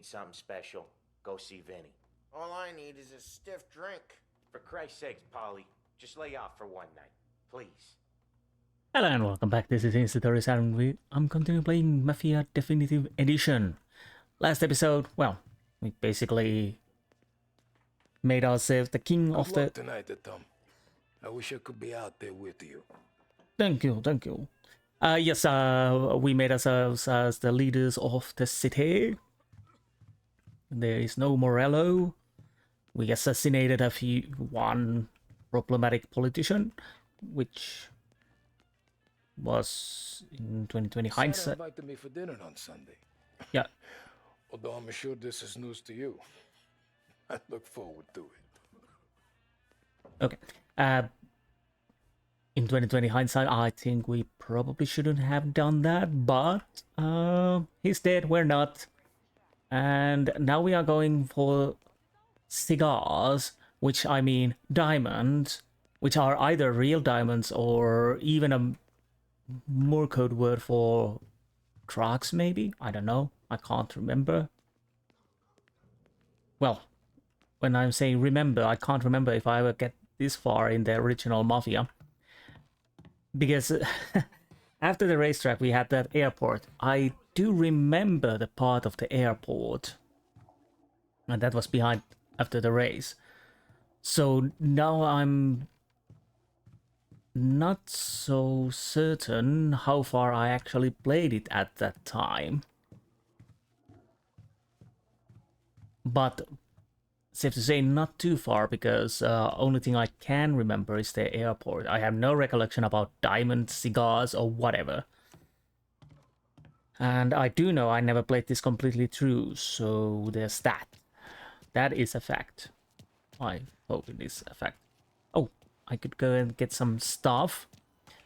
need something special, go see Vinny. All I need is a stiff drink. For Christ's sakes, Paulie, just lay off for one night, please. Hello and welcome back, this is Insti and I'm continuing playing Mafia Definitive Edition. Last episode, well, we basically made ourselves the king of the... tonight, Tom. I wish I could be out there with you. Thank you. Yes, we made ourselves as the leaders of the city. There is no Morello. We assassinated one problematic politician, which was in 2020 hindsight. Santa invited me for dinner on Sunday. Yeah. Although I'm sure this is news to you. I look forward to it. Okay. In 2020 hindsight, I think we probably shouldn't have done that, but he's dead, we're not. And now we are going for cigars, which I mean diamonds, which are either real diamonds or even a more code word for drugs, maybe? I don't know. I can't remember. Well, when I'm saying remember, I can't remember if I ever get this far in the original Mafia. Because after the racetrack, we had that airport. I do remember the part of the airport. And that was behind after the race. So now I'm not so certain how far I actually played it at that time. But safe to say, not too far, because only thing I can remember is the airport. I have no recollection about diamonds, cigars, or whatever. And I do know I never played this completely through, so there's that. That is a fact. I hope it is a fact. Oh, I could go and get some stuff.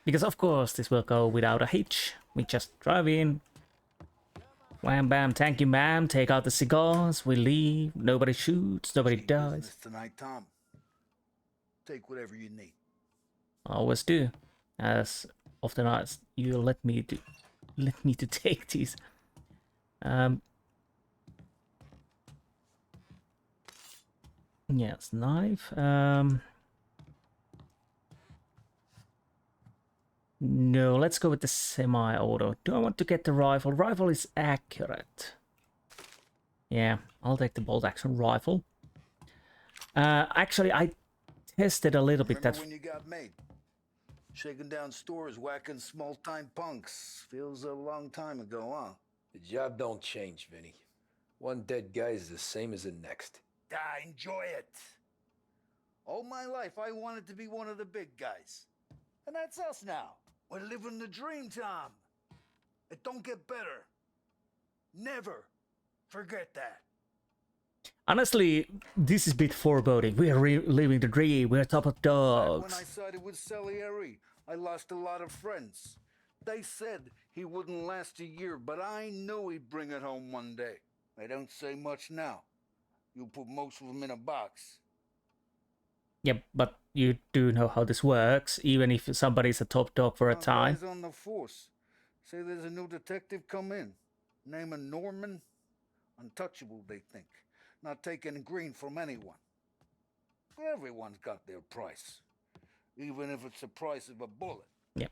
Because of course this will go without a hitch. We just drive in. Wham bam, thank you ma'am. Take out the cigars, we leave. Nobody shoots, nobody dies. Tonight, Tom. Take whatever you need. I always do. As often as you let me to take these. Yes, knife. No, let's go with the semi-auto. Do I want to get the rifle? Rifle is accurate. Yeah, I'll take the bolt-action rifle. Actually, I tested a little bit Remember that... when you got made? Shaking down stores, whacking small-time punks. Feels a long time ago, huh? The job don't change, Vinny. One dead guy is the same as the next. Enjoy it. All my life, I wanted to be one of the big guys. And that's us now. We're living the dream, Tom. It don't get better. Never forget that. Honestly, this is a bit foreboding. We are living the dream. We're top of dogs. When I sided with Salieri, I lost a lot of friends. They said he wouldn't last a year, but I knew he'd bring it home one day. They don't say much now. You put most of them in a box. Yep, but you do know how this works, even if somebody's a top dog for a time. Guys on the force say there's a new detective come in. Name of Norman. Untouchable, they think. Not taking green from anyone. Everyone's got their price. Even if it's the price of a bullet. Yeah,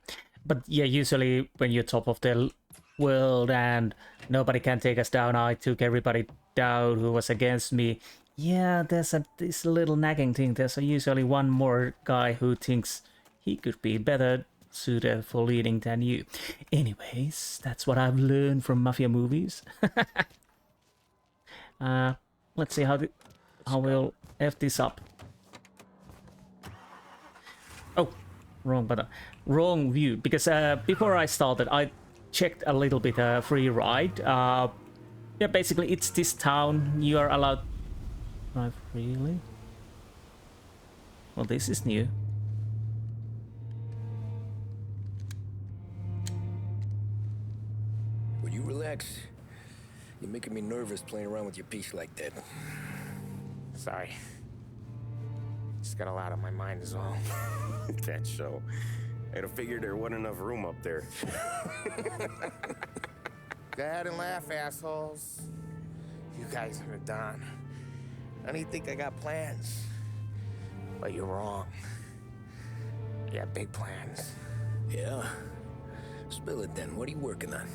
but yeah, usually when you're top of the world and nobody can take us down, I took everybody down who was against me. Yeah, there's this little nagging thing. There's usually one more guy who thinks he could be better suited for leading than you. Anyways, that's what I've learned from Mafia movies. Let's see how we'll F this up. Oh, wrong button. Wrong view. Because before I started, I checked a little bit free ride. Yeah, basically it's this town. You are allowed to drive freely. Well, this is new. Will you relax? You're making me nervous playing around with your piece like that. Sorry. Just got a lot on my mind is all. That show. I'd have figured there wasn't enough room up there. Go ahead and laugh, assholes. You guys are done. And you think I got plans. But you're wrong. You got big plans. Yeah? Spill it then. What are you working on?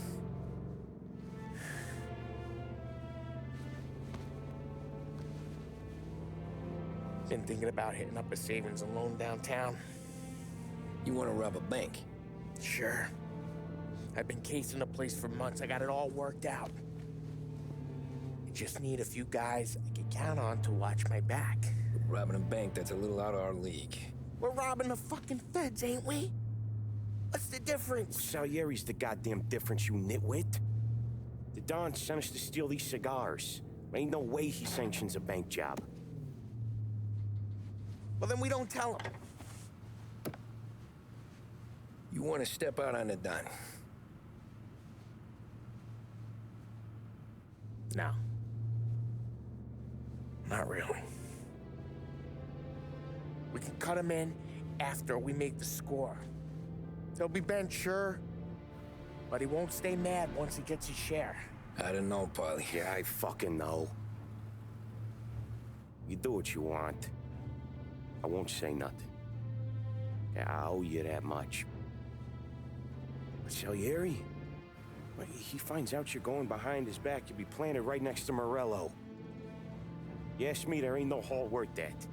Been thinking about hitting up a savings and loan downtown. You want to rob a bank? Sure. I've been casing the place for months. I got it all worked out. I just need a few guys I can count on to watch my back. Robbing a bank, that's a little out of our league. We're robbing the fucking feds, ain't we? What's the difference? Salieri's the goddamn difference, you nitwit. The Don sent us to steal these cigars. Ain't no way he sanctions a bank job. Well, then we don't tell them. You want to step out on the Don? No. Not really. We can cut him in after we make the score. He'll be bent, sure, but he won't stay mad once he gets his share. I don't know, Paulie. Yeah, I fucking know. You do what you want. I won't say nothing. Yeah, I owe you that much. But Salieri? Well, he finds out you're going behind his back, you'll be planted right next to Morello. You ask me, there ain't no haul worth that.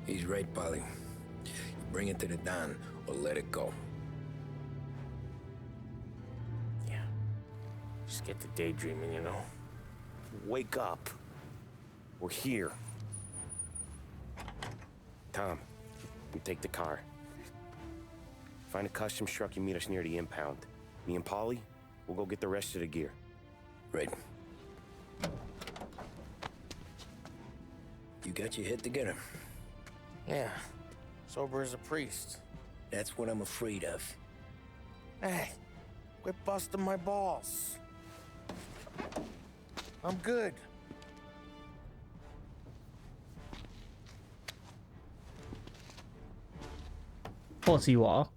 He's right, Paulie. You bring it to the Don, or let it go. Yeah. Just get to daydreaming, you know? Wake up. We're here. Tom, you take the car. Find a customs truck, you meet us near the impound. Me and Paulie, we'll go get the rest of the gear. Right. You got your head together. Yeah. Sober as a priest. That's what I'm afraid of. Hey, quit busting my balls. I'm good. Of course you are.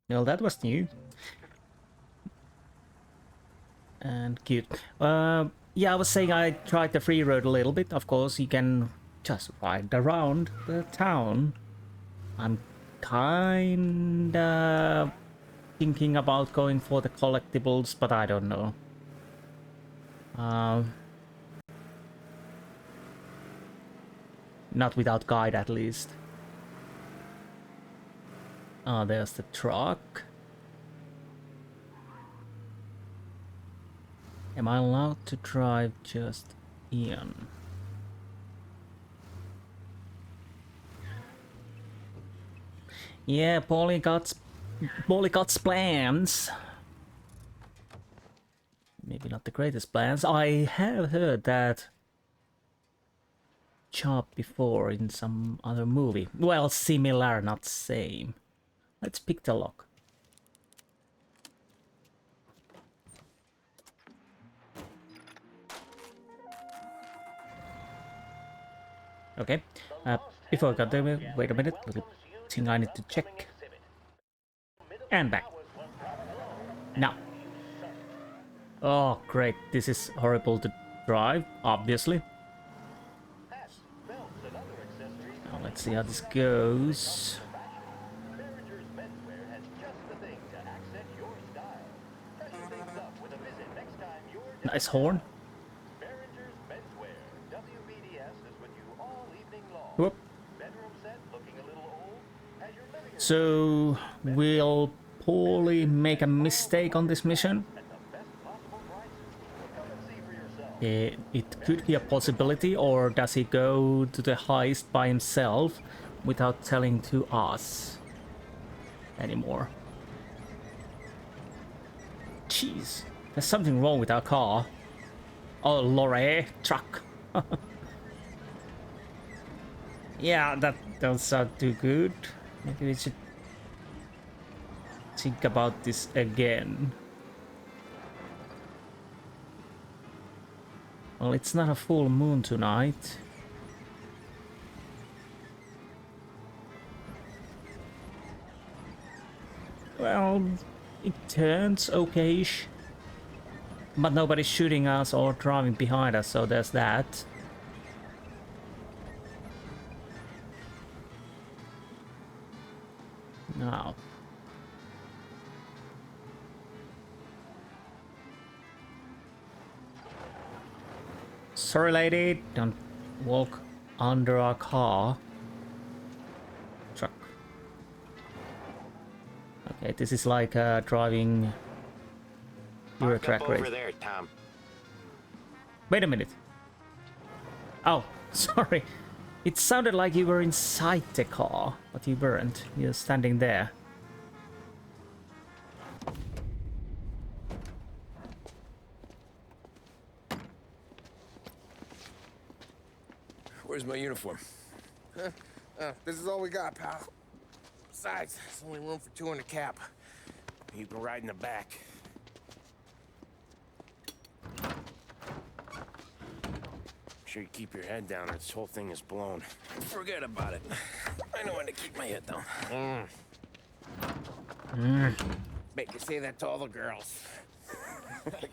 Well, that was new. And cute. Yeah, I was saying I tried the free road a little bit. Of course, you can just ride around the town. I'm kinda thinking about going for the collectibles, but I don't know. Not without guide, at least. Oh, there's the truck. Am I allowed to drive just in? Yeah, Paulie got plans. Maybe not the greatest plans. I have heard that job before in some other movie. Well, similar, not same. Let's pick the lock. Okay. Before I got there, wait a minute. Little thing I need to check. And back. Now. Oh, great. This is horrible to drive, obviously. Now, let's see how this goes. Nice horn. Whoop. So, will Paulie make a mistake on this mission? It could be a possibility, or does he go to the heist by himself without telling to us anymore? Jeez, there's something wrong with our car. Oh, lorry truck. Yeah, that doesn't sound too good. Maybe we should think about this again. Well, it's not a full moon tonight. Well, It turns okay-ish. But nobody's shooting us or driving behind us, so there's that. Now. Sorry, lady, don't walk under our car. Truck. Okay, this is like driving Euro Park track up race. over there, Tom. Wait a minute. Oh, sorry. It sounded like you were inside the car, but you weren't. You're standing there. Where's my uniform? This is all we got, pal. Besides, there's only room for 2 in the cab. You can ride in the back. Make sure you keep your head down or this whole thing is blown. Forget about it. I know when to keep my head down. Bet you say that to all the girls.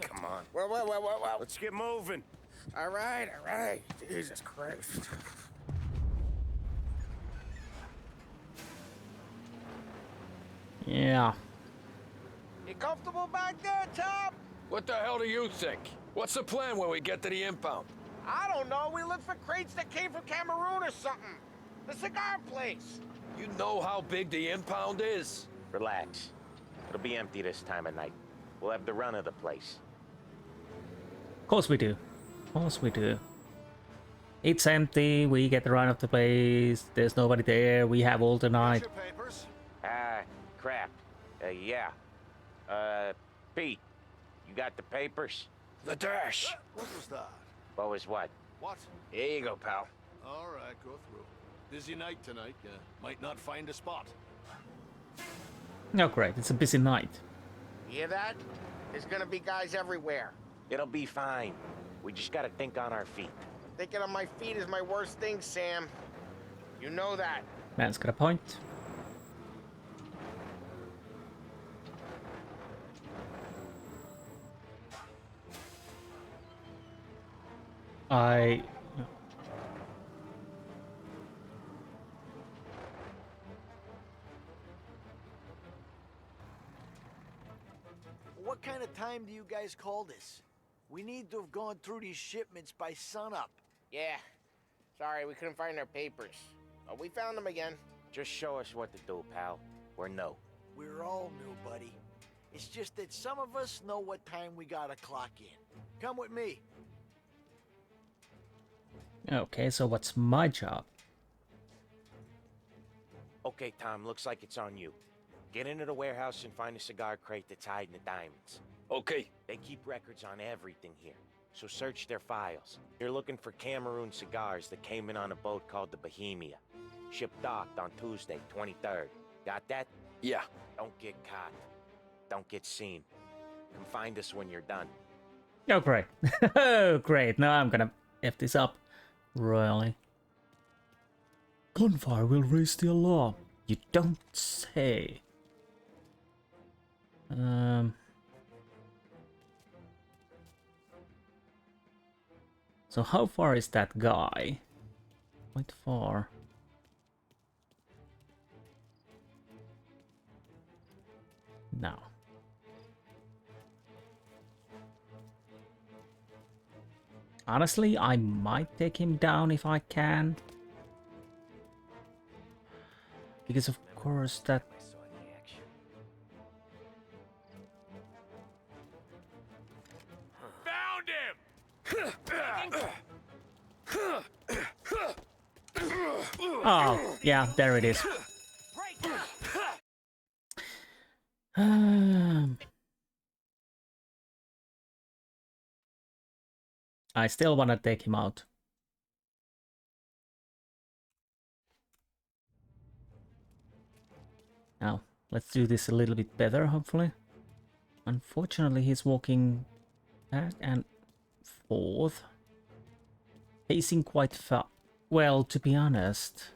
Come on. Well. Let's get moving. All right. Jesus Christ. Yeah. You comfortable back there, Tom? What the hell do you think? What's the plan when we get to the impound? I don't know. We look for crates that came from Cameroon or something. The cigar place. You know how big the impound is? Relax. It'll be empty this time of night. We'll have the run of the place. Of course we do. Of course we do. It's empty, we get the run of the place, there's nobody there, we have all the night. Ah, crap. Yeah. Pete, you got the papers? The dash. What was that? What was what? What? Here you go, pal. All right, go through. Busy night tonight. Might not find a spot. Oh great, it's a busy night. You hear that? There's gonna be guys everywhere. It'll be fine. We just gotta think on our feet. Thinking on my feet is my worst thing, Sam. You know that. Man's got a point. What kind of time do you guys call this? We need to have gone through these shipments by sunup. Yeah. Sorry, we couldn't find our papers. But we found them again. Just show us what to do, pal. We're no. We're all new, buddy. It's just that some of us know what time we gotta clock in. Come with me. Okay, so what's my job? Okay, Tom, looks like it's on you. Get into the warehouse and find a cigar crate that's hiding the diamonds. Okay. They keep records on everything here, so search their files. You're looking for Cameroon cigars that came in on a boat called the Bohemia. Ship docked on Tuesday, 23rd. Got that? Yeah. Don't get caught. Don't get seen. Come find us when you're done. Oh great. Oh great, now I'm gonna F this up royally. Gunfire will raise the alarm. You don't say. So how far is that guy? Quite far. Now. Honestly, I might take him down if I can. Because of course that... Oh, yeah, there it is. I still want to take him out. Now, let's do this a little bit better, hopefully. Unfortunately, he's walking back and forth. Pacing quite fast. Well, to be honest,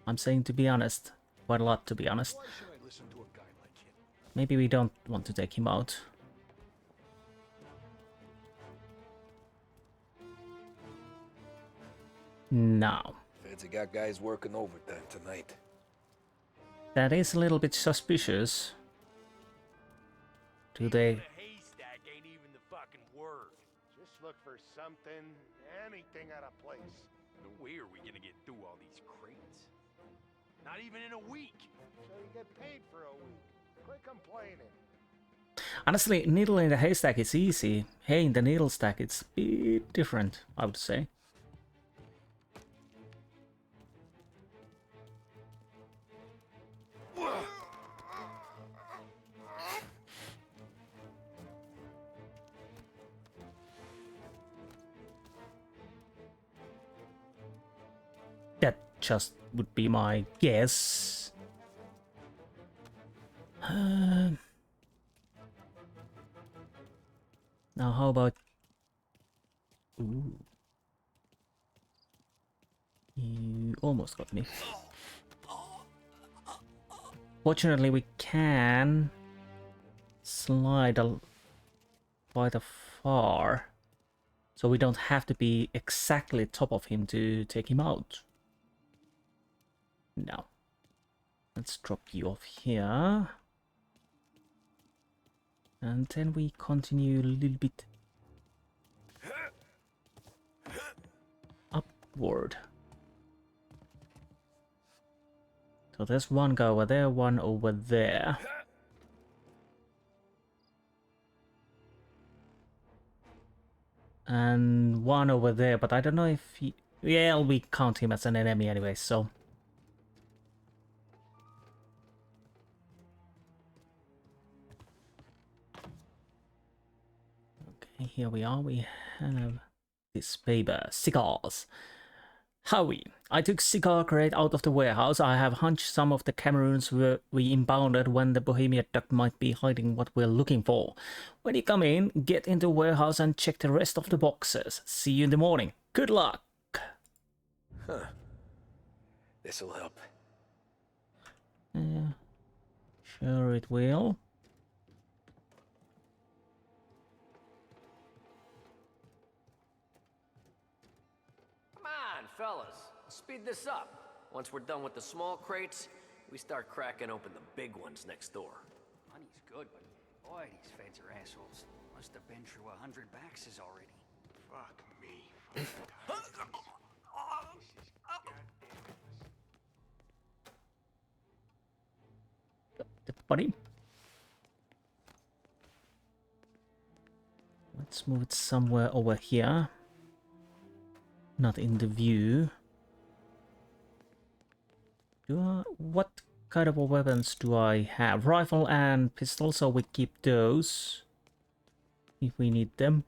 I'm saying to be honest, quite a lot to be honest. Why should I listen to a guy like him? Maybe we don't want to take him out. No. Feds have got guys working overtime tonight. That is a little bit suspicious. Do they... haystack ain't even the fucking word. Just look for something, anything out of place. No way are we gonna get through all these crates. Not even in a week. So you get paid for a week. Quit complaining. Honestly, needle in the haystack is easy. Hay in the needle stack, it's a bit different, I would say. That just would be my guess. Now how about... Ooh. You almost got me. Fortunately, we can slide quite far, so we don't have to be exactly top of him to take him out. No. Let's drop you off here. And then we continue a little bit upward. So there's one guy over there, one over there. And one over there, but I don't know if he... Yeah, we count him as an enemy anyway, so... Okay, here we are. We have this paper. Cigars. Howie, I took cigar crate out of the warehouse. I have hunched some of the Cameroons we impounded when the Bohemia duck might be hiding what we're looking for. When you come in, get into the warehouse and check the rest of the boxes. See you in the morning. Good luck. Huh. This'll help. Yeah, sure it will. Fellas, speed this up. Once we're done with the small crates, we start cracking open the big ones next door. Money's good, but boy, these feds are assholes. Must have been through 100 baxes already. Fuck me. The buddy. Let's move it somewhere over here. Not in the view. What kind of weapons do I have? Rifle and pistol, so we keep those if we need them.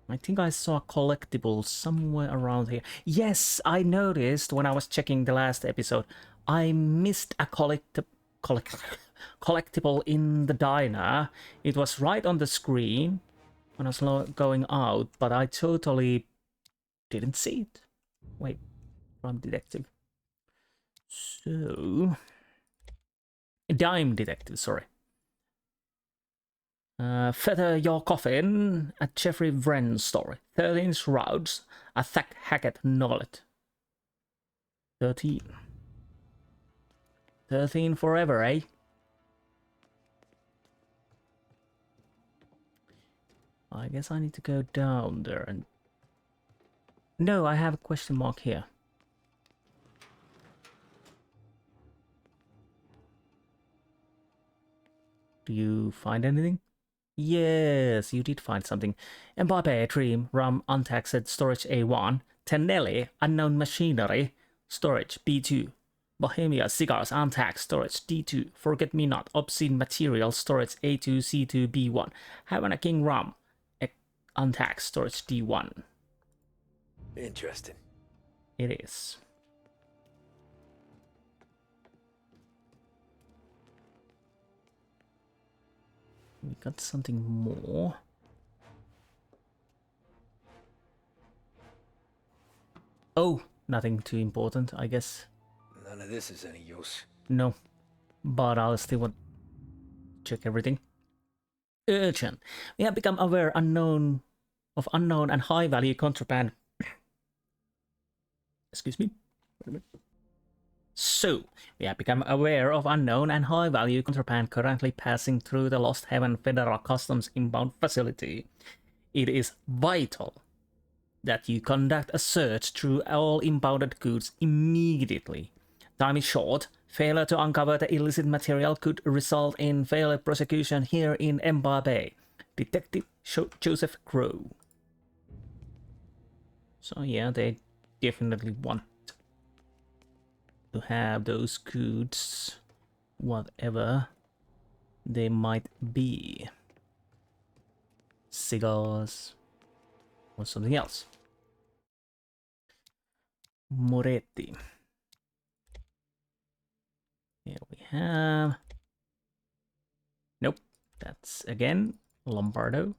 I think I saw a collectible somewhere around here. Yes, I noticed when I was checking the last episode. I missed a collectible in the diner. It was right on the screen when I was going out, but I totally didn't see it. Wait, from detective. So, dime detective, sorry. Feather your coffin at Jeffrey Wren's story. 13 shrouds, a Thack Hackett novelette. 13. 13 forever, eh? I guess I need to go down there and... No, I have a question mark here. Do you find anything? Yes, you did find something. Mbappe, Dream, Rum, Untaxed, Storage A1, Tenelli, Unknown Machinery, Storage B2, Bohemia, Cigars, Untaxed, Storage D2, Forget Me Not, Obscene Material, Storage A2, C2, B1, Havana King Rum, Untaxed, Storage D1. Interesting. It is. We got something more. Oh, nothing too important, I guess. None of this is any use. No, but I'll still want check everything. Urgent. We have become aware of unknown and high-value contraband. Excuse me. Wait a minute. So, we have become aware of unknown and high-value contraband currently passing through the Lost Heaven Federal Customs inbound facility. It is vital that you conduct a search through all impounded goods immediately. Time is short. Failure to uncover the illicit material could result in failed prosecution here in Empire Bay. Detective Joseph Crow. So yeah, they definitely want to have those goods, whatever they might be. Cigars or something else. Moretti. Here we have... Nope, that's again Lombardo.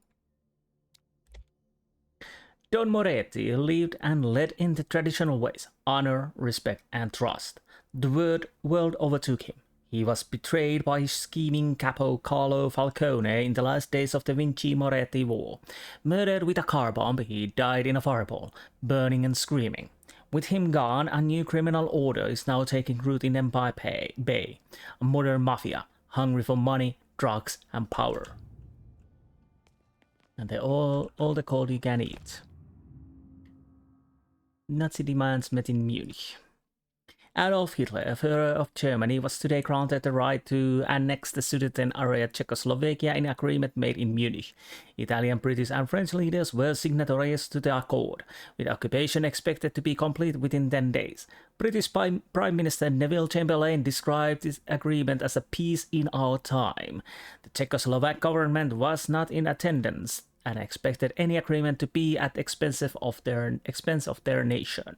Don Moretti lived and led in the traditional ways, honor, respect, and trust. The world overtook him. He was betrayed by his scheming capo Carlo Falcone in the last days of the Vinci Moretti War. Murdered with a car bomb, he died in a fireball, burning and screaming. With him gone, a new criminal order is now taking root in Empire Bay, a modern mafia, hungry for money, drugs, and power. And they're all the cold you can eat. Nazi demands met in Munich. Adolf Hitler, Führer of Germany, was today granted the right to annex the Sudeten area Czechoslovakia in agreement made in Munich. Italian, British and French leaders were signatories to the accord, with occupation expected to be complete within 10 days. British Prime Minister Neville Chamberlain described this agreement as a peace in our time. The Czechoslovak government was not in attendance and expected any agreement to be at the expense of their nation.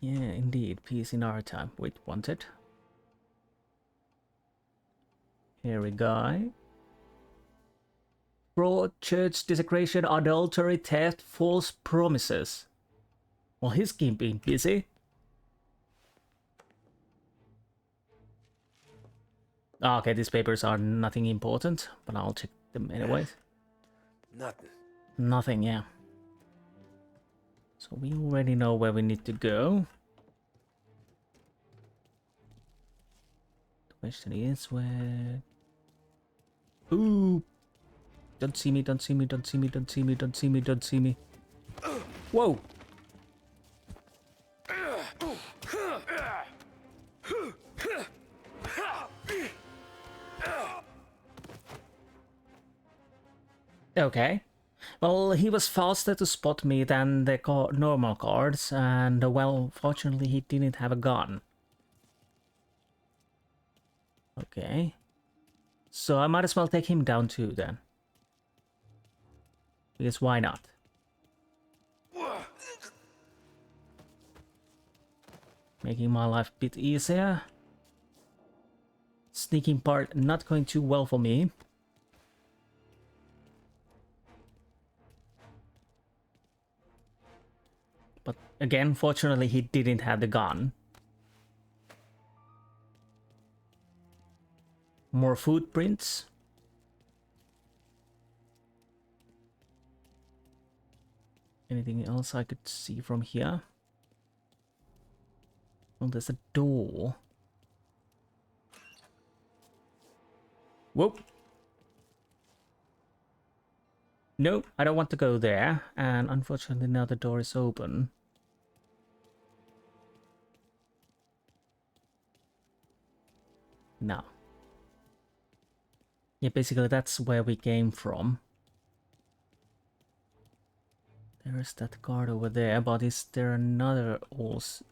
Yeah, indeed, peace in our time. Wait, wanted. Here we go. Fraud, church desecration, adultery, theft, false promises. Well, he's keeping busy. Okay, these papers are nothing important, but I'll check them anyways. Nothing. Nothing, yeah. So we already know where we need to go. The question is where... Ooh! Don't see me, don't see me, don't see me, don't see me, don't see me, don't see me. Whoa! Okay. Well, he was faster to spot me than the normal guards, and well, fortunately he didn't have a gun. Okay. So I might as well take him down too then. Because why not? Making my life a bit easier. Sneaking part not going too well for me. But again, fortunately he didn't have the gun. More footprints. Anything else I could see from here? Oh, there's a door. Whoop. Nope, I don't want to go there. And unfortunately now the door is open. Now. Yeah, basically that's where we came from. There is that guard over there, but is there another also?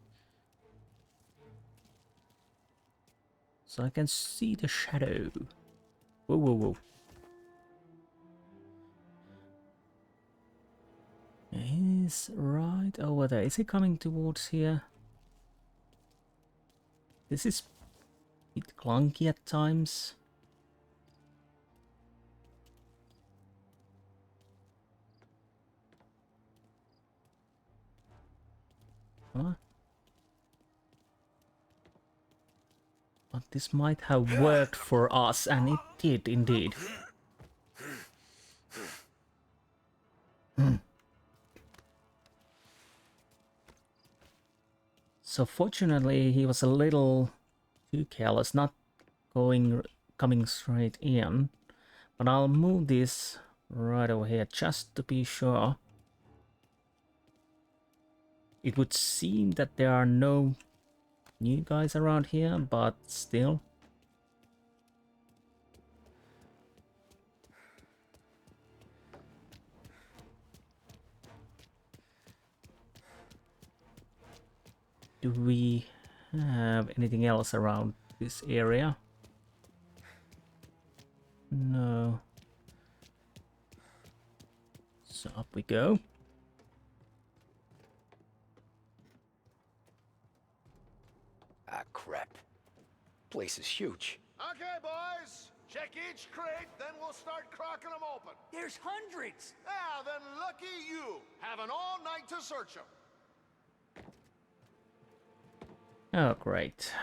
So I can see the shadow. Whoa, whoa, whoa. He's right over there. Is he coming towards here? This is a bit clunky at times. Huh? But this might have worked for us, and it did indeed. So fortunately, he was a little too careless, not coming straight in. But I'll move this right over here just to be sure. It would seem that there are no new guys around here, but still. Do we have anything else around this area? No. So up we go. Ah, crap. Place is huge. Okay, boys. Check each crate, then we'll start cracking them open. There's hundreds! Ah, then lucky you. Having all night to search them. Oh, great.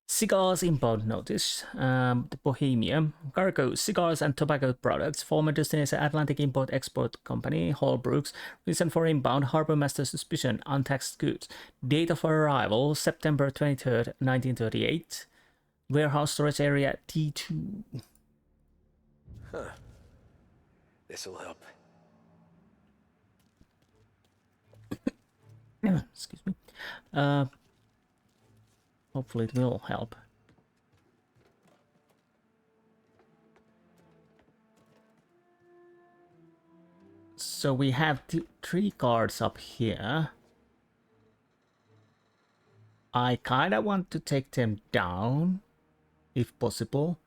Cigars import notice. The Bohemia. Cargo, cigars and tobacco products. Former destination Atlantic Import-Export Company, Holbrooks. Reason for inbound, Harbor Master suspicion, untaxed goods. Date of arrival, September 23rd, 1938. Warehouse storage area T2. Huh. This'll help. Excuse me. Hopefully it will help. So we have 3 cards up here. I kinda want to take them down, if possible.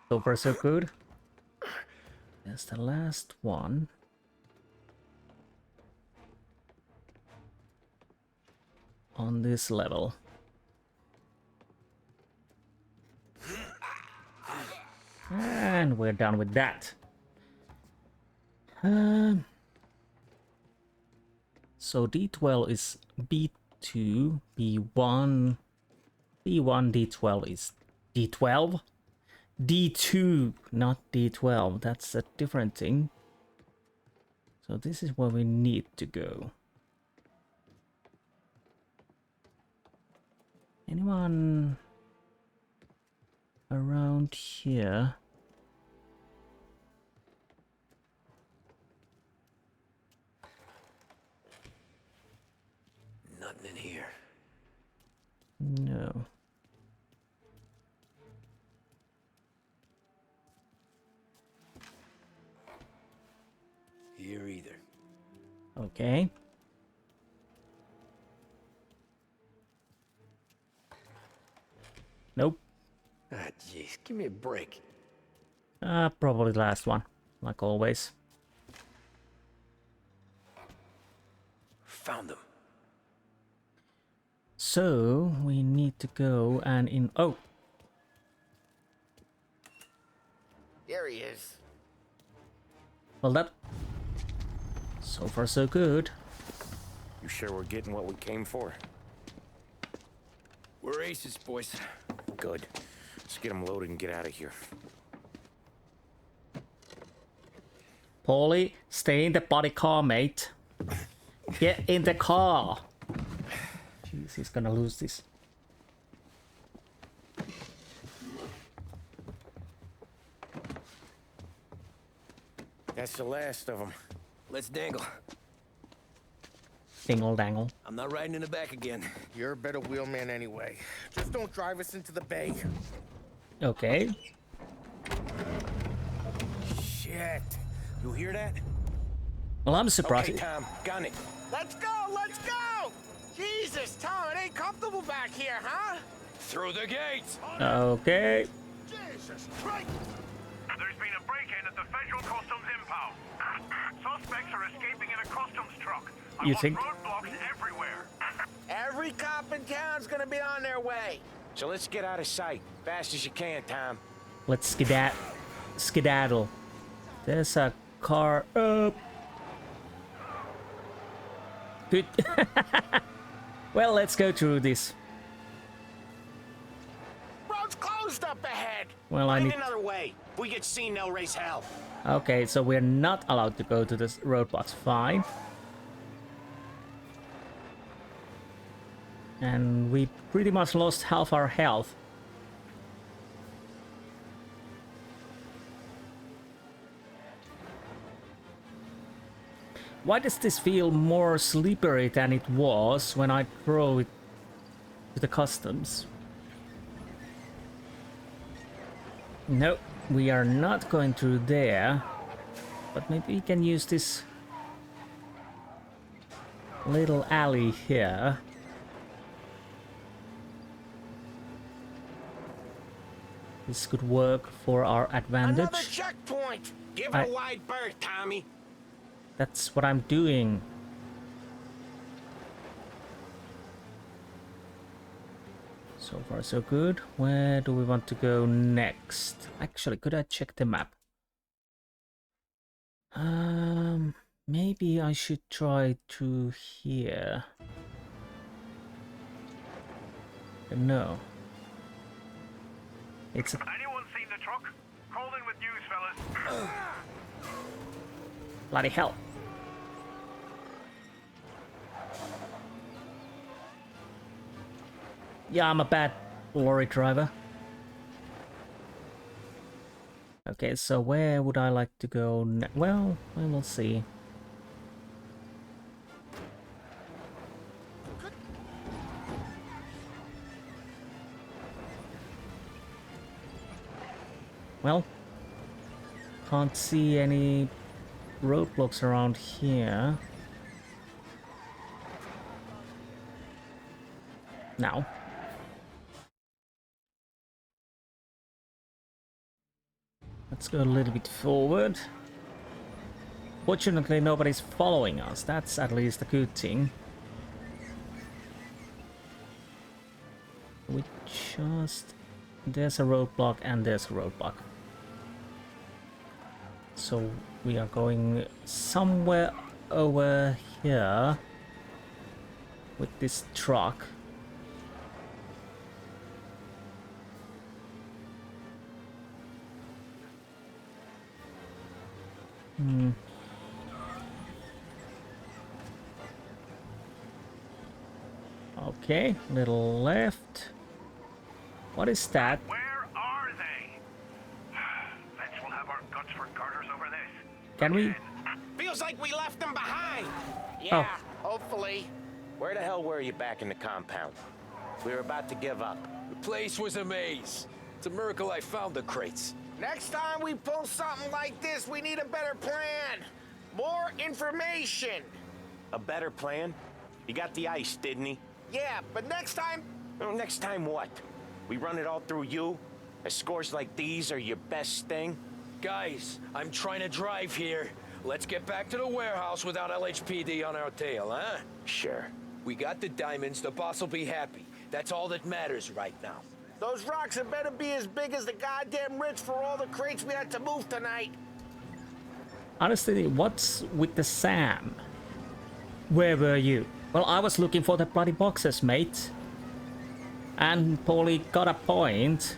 So far so good. That's the last one. On this level. And we're done with that. So D12 is B2, B1, B1, D12 is D12? D2, not D12, that's a different thing. So this is where we need to go. Anyone around here? Nothing in here. No. Here either. Okay. Nope. Ah, jeez, give me a break. Probably the last one, like always. Found them. So we need to go and in. Oh, There he is. well that. So far so good. You sure we're getting what we came for? We're aces, boys. Good. Let's get them loaded and get out of here. Paulie, stay in the body car, mate. Get in the car. Jeez, he's gonna lose this. That's the last of them. Let's dangle. Dingle dangle. I'm not riding in the back again. You're a better wheelman anyway. Just don't drive us into the bay. Okay. Shit. You hear that? Well, I'm surprised. Okay, Tom, gun it. Let's go, let's go! Jesus, Tom, it ain't comfortable back here, huh? Through the gates! Okay. Jesus Christ! There's been a break-in at the Federal Customs impound. Suspects are escaping in a customs truck. You think? Roadblocks everywhere. Every cop in town's gonna be on their way. So let's get out of sight. Fast as you can, Tom. Let's skedaddle. There's a car up. Good. Well, let's go through this. Road's closed up ahead. Well, I Find need... another way. If we get seen, they'll raise hell. Okay, so we're not allowed to go to this roadblocks. Fine. And we pretty much lost half our health. Why does this feel more slippery than it was when I throw it to the customs? Nope, we are not going through there. But maybe we can use this little alley here. This could work for our advantage. Another checkpoint. Give it a wide berth, Tommy. That's what I'm doing. So far so good. Where do we want to go next? Actually, could I check the map? Maybe I should try to here. No. It's a... Anyone seen the truck? Call in with news, fellas. Bloody hell. Yeah, I'm a bad lorry driver. Okay, so where would I like to go well, we will see. Well, can't see any roadblocks around here. Now. Let's go a little bit forward. Fortunately, nobody's following us. That's at least a good thing. We just... There's a roadblock and there's a roadblock. So we are going somewhere over here with this truck. Okay, little left. What is that? Where are they? Let's will have our guts for garters over this. Can we? Feels like we left them behind. Yeah, hopefully. Where the hell were you back in the compound? We were about to give up. The place was a maze. It's a miracle I found the crates. Next time we pull something like this, we need a better plan. More information. A better plan? He got the ice, didn't he? Yeah, but next time... Oh, next time what? We run it all through you? Scores like these are your best thing? Guys, I'm trying to drive here. Let's get back to the warehouse without LHPD on our tail, huh? Sure. We got the diamonds, the boss will be happy. That's all that matters right now. Those rocks had better be as big as the goddamn ridge for all the crates we had to move tonight. Honestly, what's with the Sam? Where were you? Well, I was looking for the bloody boxes, mate. And Paulie got a point.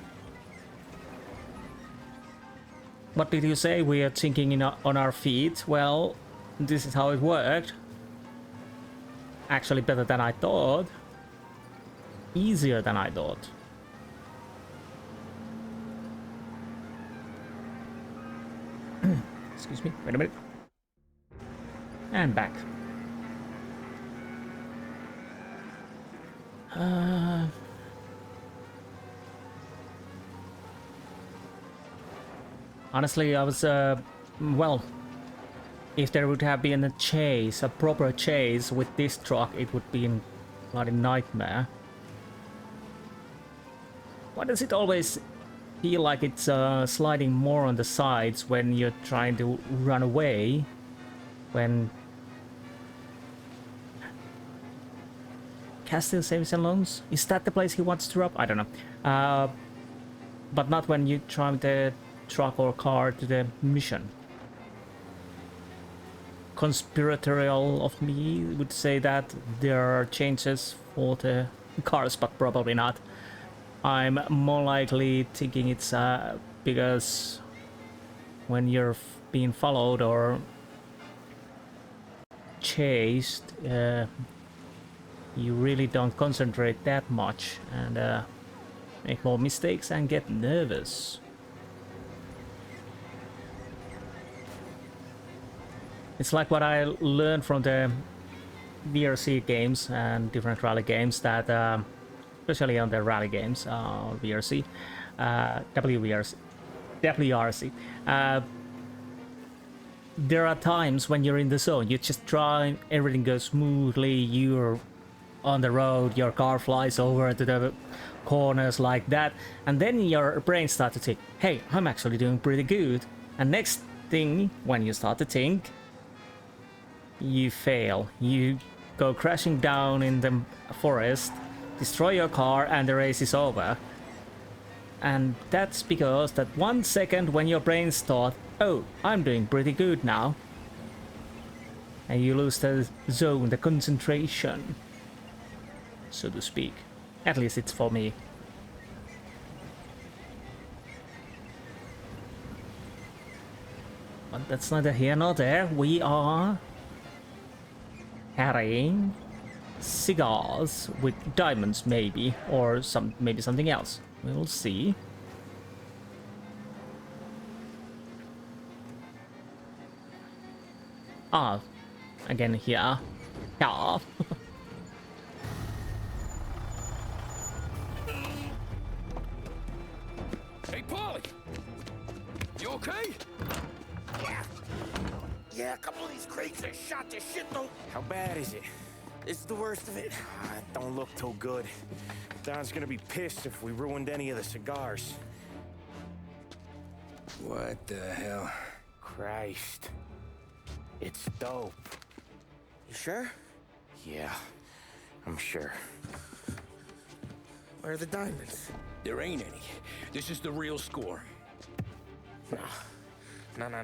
What did you say? We are thinking on our feet. Well, this is how it worked. Actually better than I thought. Easier than I thought. Excuse me, wait a minute. And back. Honestly, I was, well, if there would have been a chase, a proper chase with this truck, it would be a bloody nightmare. Why does it always feel like it's sliding more on the sides when you're trying to run away? When Castile Savings and Loans? Is that the place he wants to rob? I don't know. But not when you drive the truck or car to the mission. Conspiratorial of me would say that there are changes for the cars, but probably not. I'm more likely thinking it's because when you're being followed or chased, you really don't concentrate that much and make more mistakes and get nervous. It's like what I learned from the VRC games and different rally games that, especially on the rally games, VRC, WRC, there are times when you're in the zone, you just drive, everything goes smoothly, you're on the road, your car flies over to the corners like that, and then your brain starts to think, hey, I'm actually doing pretty good. And next thing, when you start to think, you fail. You go crashing down in the forest, destroy your car, and the race is over. And that's because that 1 second when your brain's thought, oh, I'm doing pretty good now, and you lose the zone, the concentration, so to speak. At least it's for me. But that's neither here nor there. We are carrying cigars with diamonds, maybe, or maybe something else. We'll see. Ah, again here. Yeah. Hey, Paulie! You okay? Yeah, a couple of these crates are shot to shit though. How bad is it? It's the worst of it. Don't look too good. Don's gonna be pissed if we ruined any of the cigars. What the hell? Christ. It's dope. You sure? Yeah, I'm sure. Where are the diamonds? There ain't any. This is the real score. No. No.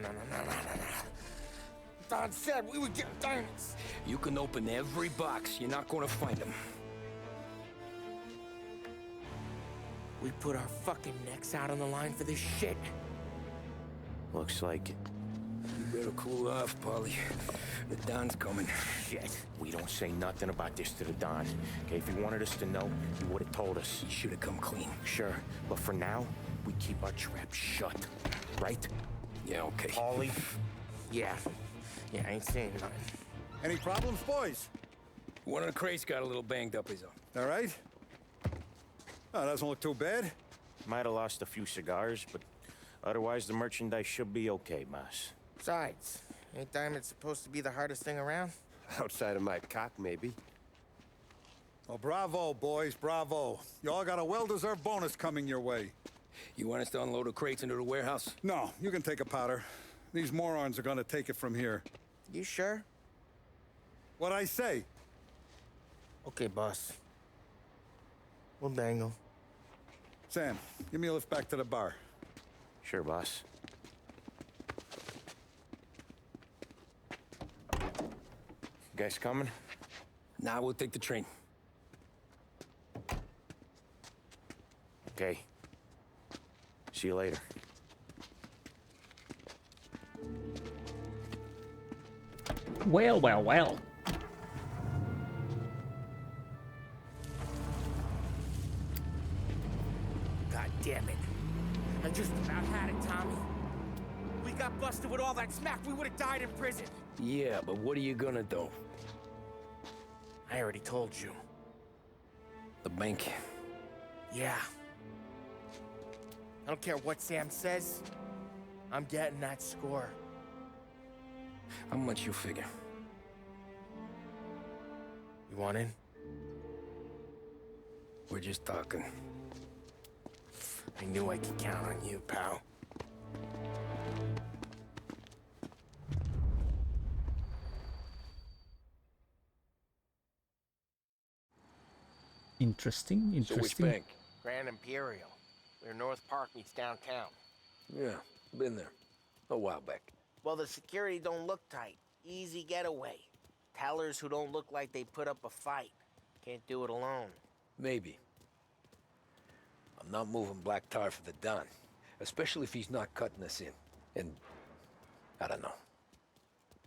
Don said we would get diamonds. You can open every box. You're not gonna find them. We put our fucking necks out on the line for this shit. Looks like it. You better cool off, Paulie. The Don's coming. Shit. We don't say nothing about this to the Don. Okay, if he wanted us to know, he would have told us. He should have come clean. Sure, but for now, we keep our trap shut. Right? Yeah, okay. Paulie? Yeah, I ain't saying nothing. Any problems, boys? One of the crates got a little banged up, is all. All right? Oh, doesn't look too bad. Might have lost a few cigars, but otherwise the merchandise should be okay, boss. Besides, ain't diamonds supposed to be the hardest thing around? Outside of my cock, maybe. Well, bravo, boys, bravo. You all got a well-deserved bonus coming your way. You want us to unload the crates into the warehouse? No, you can take a powder. These morons are gonna take it from here. You sure? What'd I say? Okay, boss. We'll dangle. Sam, give me a lift back to the bar. Sure, boss. You guys coming? Nah, we'll take the train. Okay. See you later. Well. God damn it. I just about had it, Tommy. We got busted with all that smack, we would have died in prison. Yeah, but what are you gonna do? I already told you. The bank. Yeah. I don't care what Sam says. I'm getting that score. How much you figure? You want in? We're just talking. I knew I could count on you, pal. Interesting, So which interesting. bank? Grand Imperial. Where North Park meets downtown. Yeah, been there. A while back. Well, the security don't look tight. Easy getaway. Tellers who don't look like they put up a fight. Can't do it alone. Maybe. I'm not moving black tar for the Don. Especially if he's not cutting us in. And... I don't know.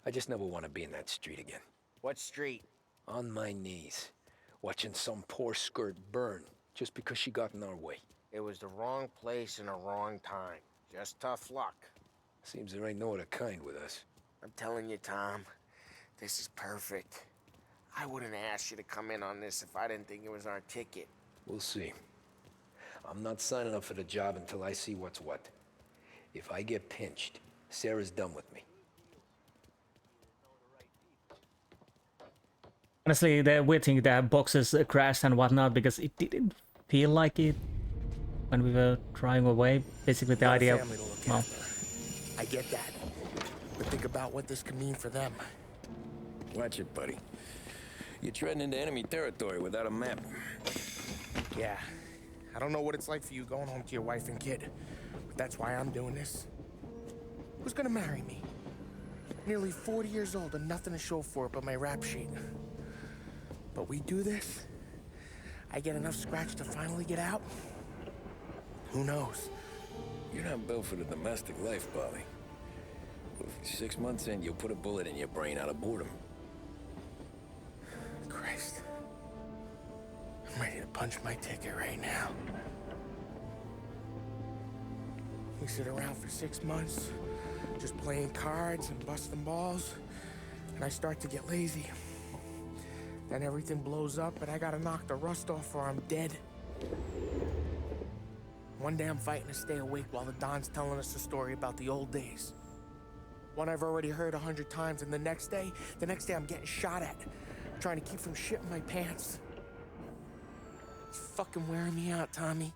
I just never want to be in that street again. What street? On my knees. Watching some poor skirt burn. Just because she got in our way. It was the wrong place and the wrong time. Just tough luck. Seems there ain't no other kind with us. I'm telling you, Tom. This is perfect. I wouldn't ask you to come in on this if I didn't think it was our ticket. We'll see. I'm not signing up for the job until I see what's what. If I get pinched, Sarah's done with me. Honestly, the weird thing that boxes crashed and whatnot, because it didn't feel like it when we were driving away. Basically, the idea of... Family to look Well, after. I get that. But think about what this could mean for them. Watch it, buddy. You're treading into enemy territory without a map. Yeah. I don't know what it's like for you going home to your wife and kid. But that's why I'm doing this. Who's gonna marry me? Nearly 40 years old and nothing to show for it but my rap sheet. But we do this, I get enough scratch to finally get out? Who knows? You're not built for the domestic life, Paulie. 6 months in, you'll put a bullet in your brain out of boredom. Christ. I'm ready to punch my ticket right now. We sit around for 6 months, just playing cards and busting balls, and I start to get lazy. Then everything blows up, and I gotta knock the rust off or I'm dead. One day I'm fighting to stay awake while the Don's telling us a story about the old days. One I've already heard 100 times, and the next day I'm getting shot at, trying to keep from shitting my pants. It's fucking wearing me out, Tommy.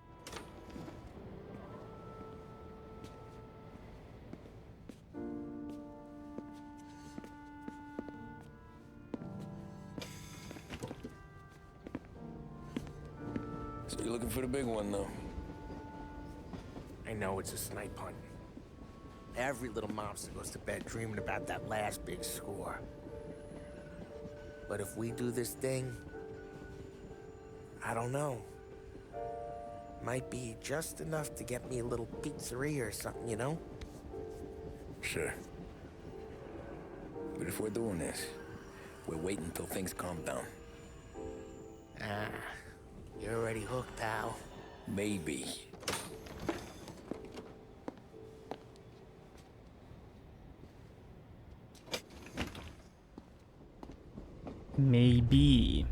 So you're looking for the big one, though? I know it's a snipe hunt. Every little mobster goes to bed dreaming about that last big score. But if we do this thing, I don't know. Might be just enough to get me a little pizzeria or something, you know? Sure. But if we're doing this, we're waiting until things calm down. Ah, you're already hooked, pal. Maybe. maybe.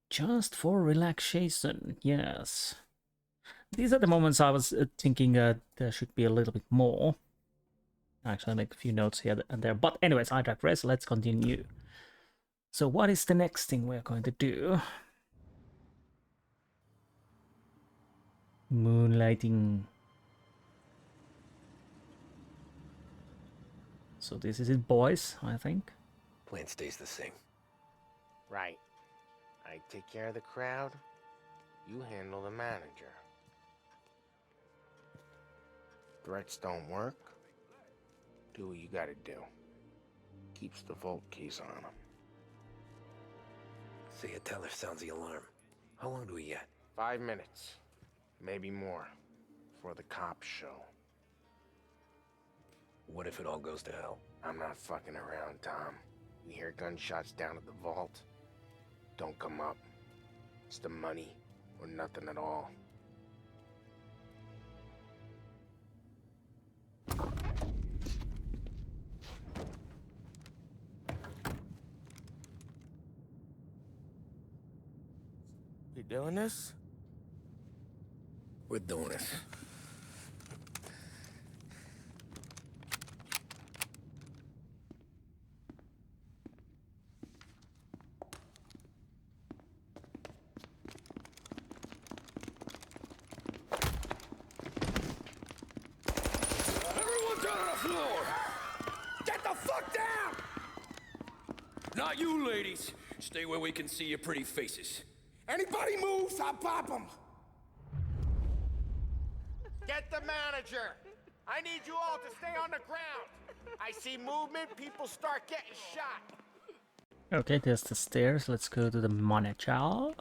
Just for relaxation, yes. These are the moments I was thinking there should be a little bit more. Actually, I make a few notes here and there. But anyways, I digress. Let's continue. So what is the next thing we're going to do? Moonlighting. So this is it, boys, I think. Plan stays the same. Right. I take care of the crowd. You handle the manager. Threats don't work. Do what you gotta do. Keeps the vault keys on him. Say a teller sounds the alarm. How long do we get? 5 minutes. Maybe more. Before the cops show. What if it all goes to hell? I'm not fucking around, Tom. You hear gunshots down at the vault? Don't come up. It's the money or nothing at all. doing this? We're doing this. Everyone down on the floor! Get the fuck down! Not you, ladies. Stay where we can see your pretty faces. Anybody moves, I'll pop them. Get the manager. I need you all to stay on the ground. I see movement, people start getting shot. Okay, there's the stairs. Let's go to the manager.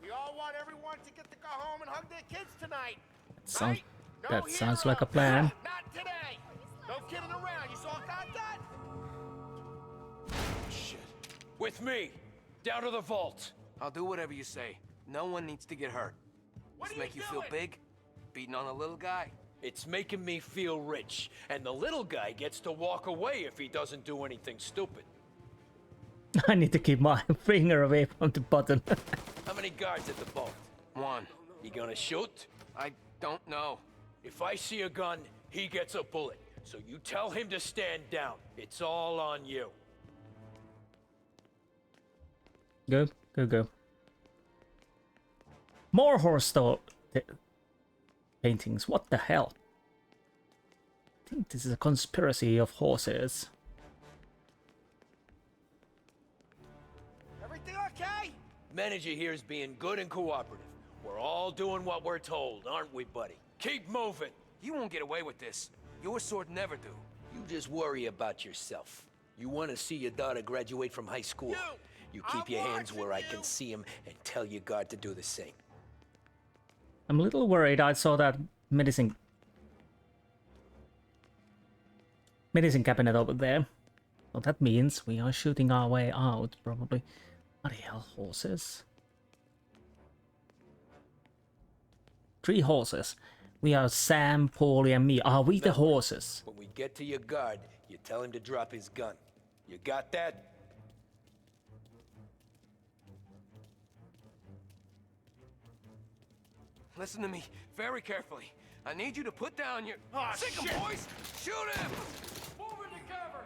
We all want everyone to get to go home and hug their kids tonight. That sounds like a plan. Not today. No kidding around. You saw that? Shit. With me. Down to the vault. I'll do whatever you say. No one needs to get hurt. What This are make you you feel doing? big? Beating on a little guy? It's making me feel rich, and the little guy gets to walk away if he doesn't do anything stupid. I need to keep my finger away from the button. How many guards at the vault? One. You gonna shoot? I don't know. If I see a gun, he gets a bullet. So you tell him to stand down. It's all on you. Go, go, go. More horse paintings. What the hell? I think this is a conspiracy of horses. Everything okay? Manager here is being good and cooperative. We're all doing what we're told, aren't we, buddy? Keep moving. You won't get away with this. Your sword never do. You just worry about yourself. You want to see your daughter graduate from high school. You keep I'm your hands where I watching can see them and tell your guard to do the same. I'm a little worried. I saw that medicine cabinet over there. Well, that means we are shooting our way out, probably. What the hell, horses? 3 horses. We are Sam, Paulie, and me. Are we the horses? When we get to your guard, you tell him to drop his gun. You got that? Listen to me very carefully. I need you to put down your... Oh, Sick him, shit. boys! Shoot him! Move into cover!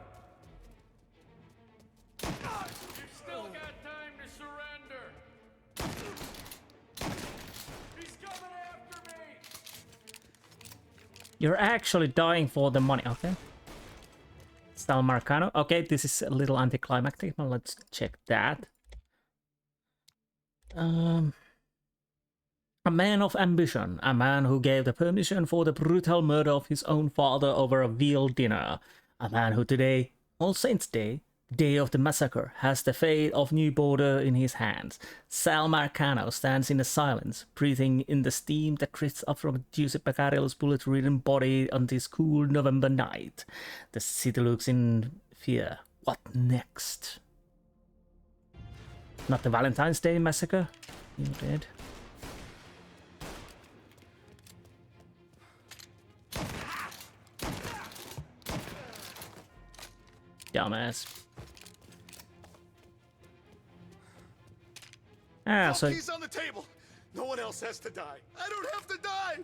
You've still got time to surrender! He's coming after me! You're actually dying for the money. Okay. Sal Marcano. Okay, this is a little anticlimactic, but let's check that. A man of ambition, a man who gave the permission for the brutal murder of his own father over a veal dinner, a man who today, All Saints' Day, day of the massacre, has the fate of New Border in his hands. Sal Marcano stands in the silence, breathing in the steam that drifts up from Giuseppe Beccarillo's bullet-ridden body on this cool November night. The city looks in fear. What next? Not the Valentine's Day massacre? You dead. Dumbass. Ah, so He's on the table. No one else has to die. I don't have to die.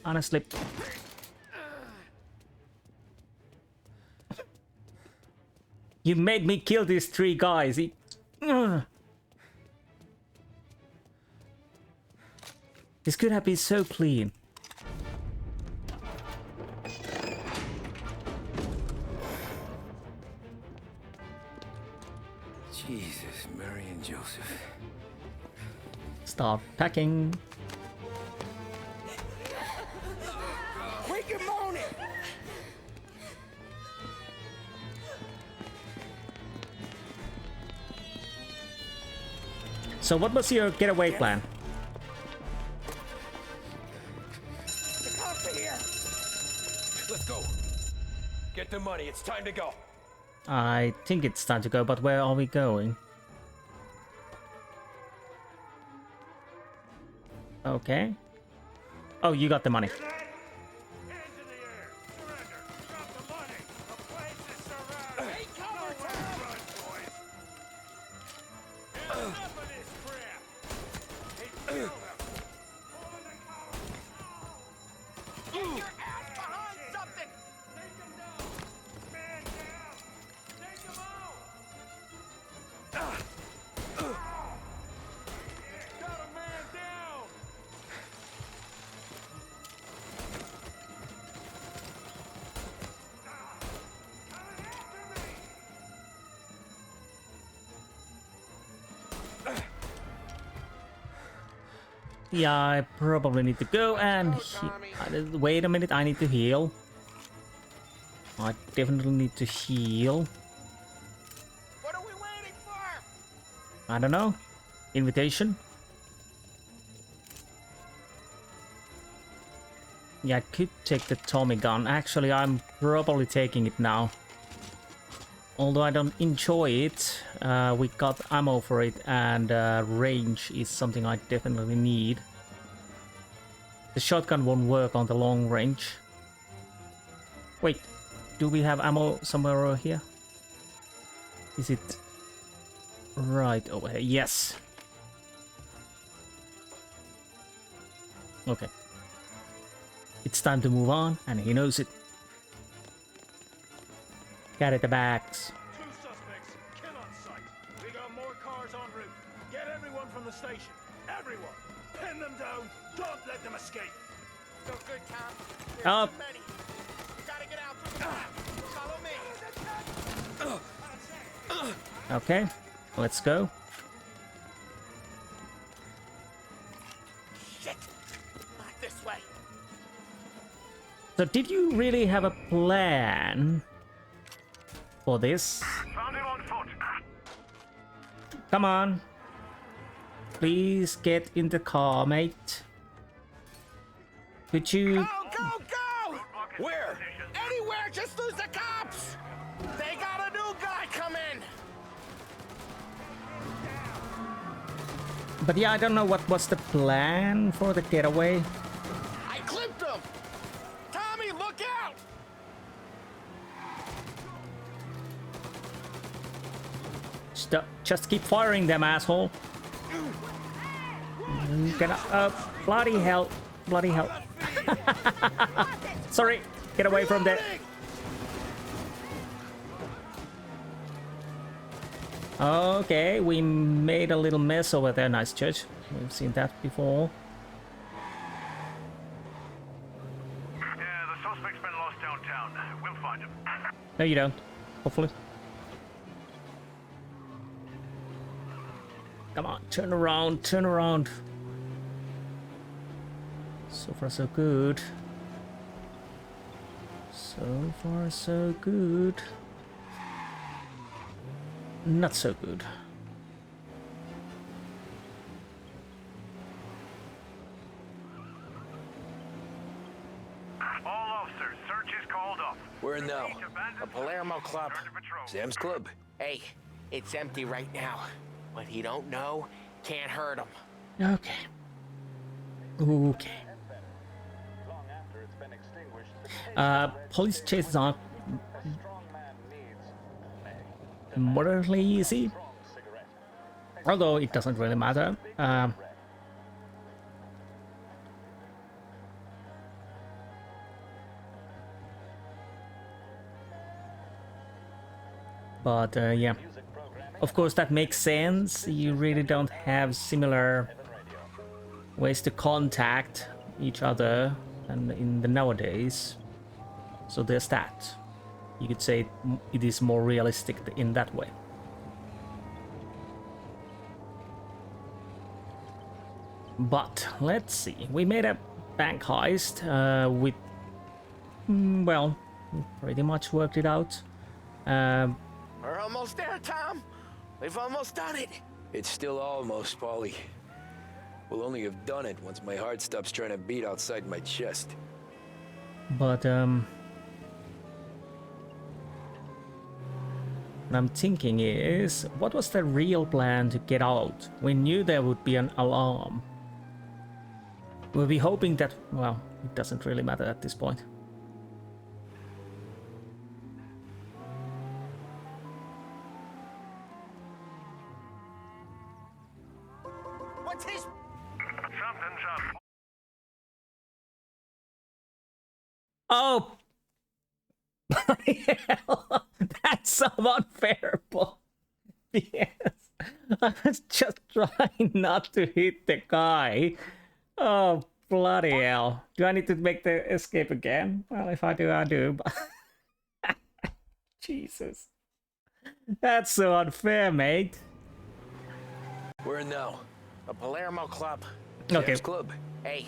honestly, you made me kill these 3 guys. This could have been so clean. Jesus, Mary and Joseph. Start packing. Quick and moan it! So what was your getaway plan? The cops are here! Let's go. Get the money. It's time to go. I think it's time to go, but where are we going? Okay. Oh, you got the money. Yeah, I probably need to go and wait a minute, I need to heal. I definitely need to heal. What are we waiting for? I don't know. Invitation? Yeah, I could take the Tommy gun. Actually, I'm probably taking it now. Although I don't enjoy it, we got ammo for it, and range is something I definitely need. The shotgun won't work on the long range. Wait, do we have ammo somewhere over here? Is it right over here? Yes. Okay. It's time to move on, and he knows it. Carry the bags. 2 suspects, kill on sight. We got more cars en route. Get everyone from the station. Everyone. Pin them down. Don't let them escape. So good, Tom. There's Up. too many. You gotta get out through the back. Follow me. Okay, let's go. Shit. Not this way. So did you really have a plan for this? Found him on foot. Come on. Please get in the car, mate. Could you... Go, go, go! Where? Anywhere, just lose the cops! They got a new guy coming! But yeah, I don't know what was the plan for the getaway. I clipped him! Tommy, look out! Just keep firing them, asshole. Bloody hell. Bloody hell. Sorry, get away from there. Okay, we made a little mess over there. Nice church. We've seen that before. Yeah, the suspect's been lost downtown. We'll find him. No, you don't. Hopefully. Come on, turn around, turn around. So far, so good. So far, so good. Not so good. All officers, search is called off. Where now? A Palermo club. Sam's Club. Hey, it's empty right now. What he don't know can't hurt him. Okay. Okay. Police chases are moderately easy, although it doesn't really matter. But yeah, of course that makes sense. You really don't have similar ways to contact each other and in the nowadays. So there's that. You could say it is more realistic in that way. But let's see. We made a bank heist with, well, we pretty much worked it out. We're almost there, Tom. We've almost done it. It's still almost, Paulie. We'll only have done it once my heart stops trying to beat outside my chest. But what I'm thinking is, what was the real plan to get out? We knew there would be an alarm. We'll be hoping that, well, it doesn't really matter at this point. What's his... Something's up. Oh! That's so unfair, but yes. I was just trying not to hit the guy. Oh, bloody hell. Do I need to make the escape again? Well, if I do, I do, but... Jesus. That's so unfair, mate. Where now? A Palermo club. Okay. Sam's Club. Hey,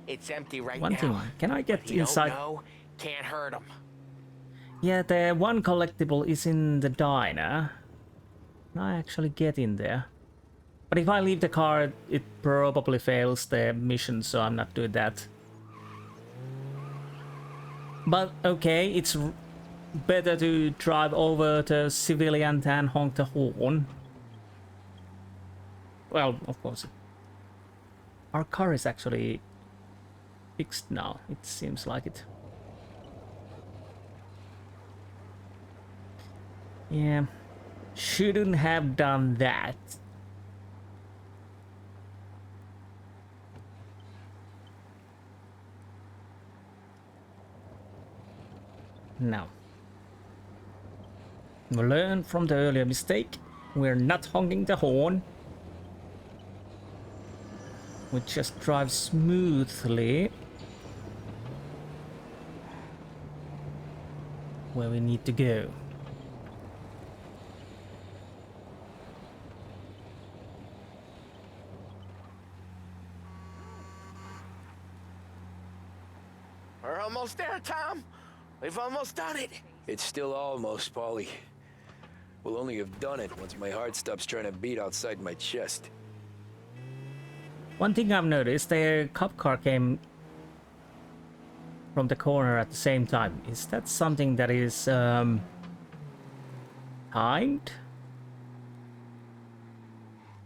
it's empty right One now. thing, can I get But you inside? Don't know, can't hurt him. Yeah, the one collectible is in the diner. Can I actually get in there? But if I leave the car, it probably fails the mission, so I'm not doing that. But okay, it's better to drive over the civilian than honk the horn. Well, of course. Our car is actually fixed now, it seems like it. Yeah, shouldn't have done that. No. We learn from the earlier mistake. We're not honking the horn. We just drive smoothly where we need to go. We're almost there, Tom. We've almost done it. It's still almost, Paulie. We'll only have done it once my heart stops trying to beat outside my chest. One thing I've noticed, the cop car came from the corner at the same time. Is that something that is timed?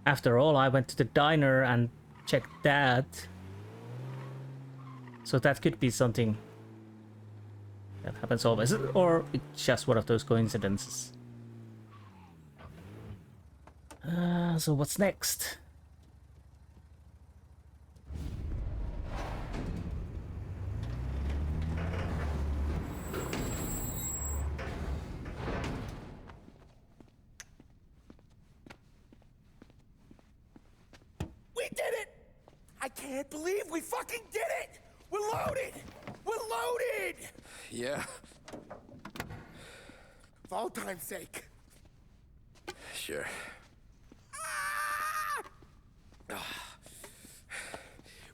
After all, I went to the diner and checked that. So that could be something that happens always, or it's just one of those coincidences. So what's next? We did it! I can't believe we fucking did it! We're loaded! We're loaded! Yeah? For all time's sake. Sure.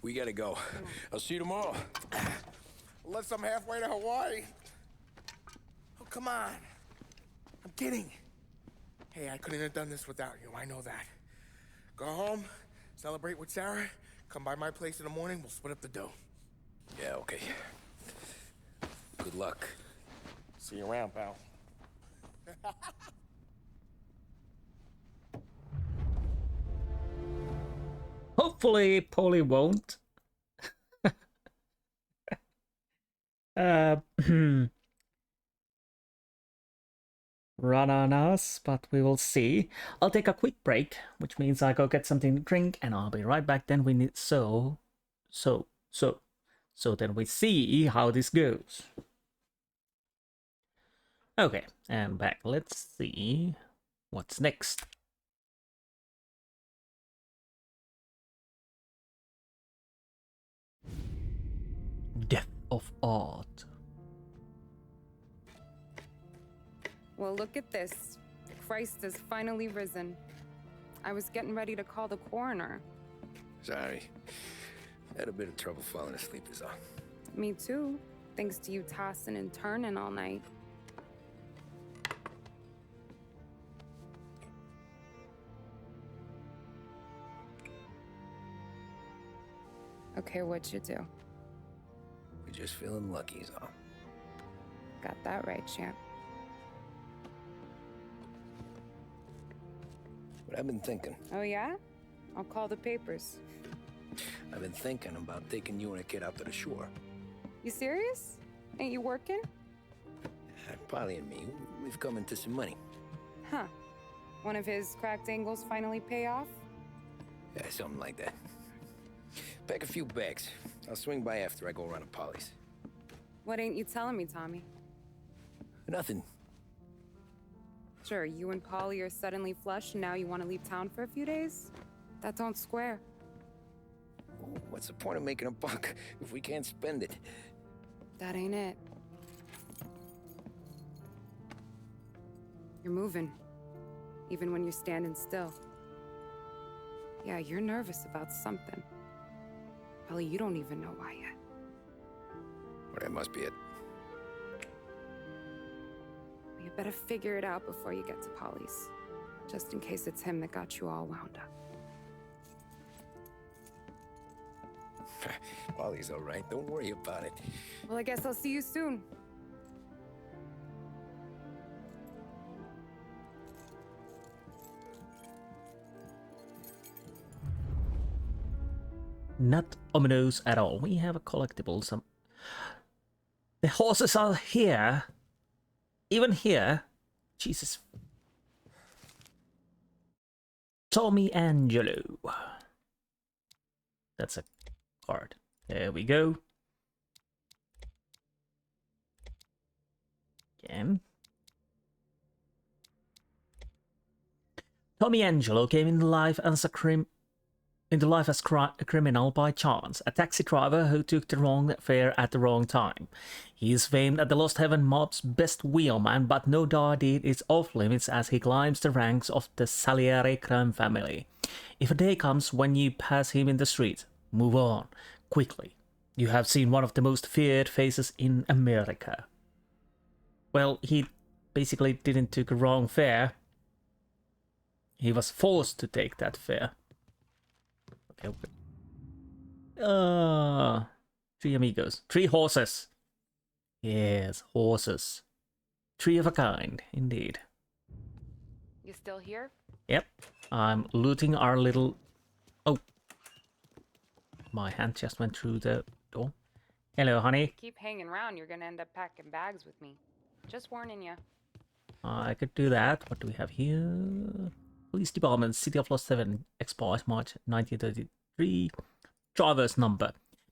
We gotta go. I'll see you tomorrow. Unless I'm halfway to Hawaii. Oh, come on. I'm kidding. Hey, I couldn't have done this without you. I know that. Go home, celebrate with Sarah, come by my place in the morning, we'll split up the dough. Yeah, okay. Good luck. See you around, pal. Hopefully, Paulie won't. Run on us, but we will see. I'll take a quick break, which means I go get something to drink, and I'll be right back. Then we need so then we see how this goes. Okay, and back. Let's see what's next. Death of Art. Well, look at this. Christ has finally risen. I was getting ready to call the coroner. Sorry. Had a bit of trouble falling asleep is all. Me too, thanks to you tossing and turning all night. Okay, what'd you do? We're just feeling lucky is all. Got that right, champ. But I've been thinking. Oh yeah? I'll call the papers. I've been thinking about taking you and a kid out to the shore. You serious? Ain't you working? Paulie and me, we've come into some money. Huh. One of his cracked angles finally pay off? Yeah, something like that. Pack a few bags. I'll swing by after I go around to Paulie's. What ain't you telling me, Tommy? Nothing. Sure, you and Paulie are suddenly flush and now you want to leave town for a few days? That don't square. What's the point of making a buck if we can't spend it? That ain't it. You're moving, even when you're standing still. Yeah, you're nervous about something. Paulie, you don't even know why yet. Well, that must be it. You better figure it out before you get to Paulie's. Just in case it's him that got you all wound up. Paulie's all right. Don't worry about it. Well, I guess I'll see you soon. Not ominous at all. We have a collectible. Some. The horses are here. Even here. Jesus. Tommy Angelo. That's a card. There we go. Again. Tommy Angelo came into life as a criminal by chance, a taxi driver who took the wrong fare at the wrong time. He is famed as the Lost Heaven mob's best wheelman, but no dark deed is off limits as he climbs the ranks of the Salieri crime family. If a day comes when you pass him in the street, move on, quickly. You have seen one of the most feared faces in America. Well, he basically didn't take a wrong fare. He was forced to take that fare. Okay. 3 amigos. 3 horses. Yes, horses. 3 of a kind, indeed. You still here? Yep. I'm looting our little... Oh. My hand just went through the door. Hello, honey. Keep hanging around, you're gonna end up packing bags with me. Just warning you. I could do that. What do we have here? Police Department, City of Lost Heaven, expired March 1933. Driver's number.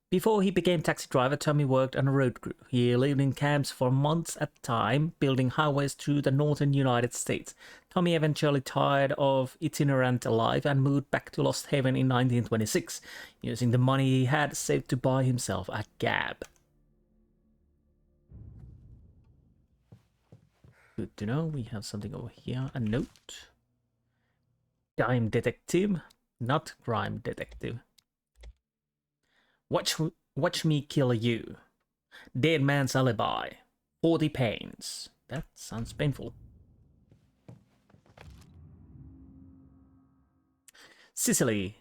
Before he became taxi driver, Tommy worked on a road crew. He lived in camps for months at a time, building highways through the northern United States. Tommy eventually tired of itinerant life and moved back to Lost Haven in 1926, using the money he had saved to buy himself a cab. Good to know. We have something over here. A note. Crime detective, not crime detective. Watch me kill you. Dead man's alibi. 40 pains. That sounds painful. Sicily,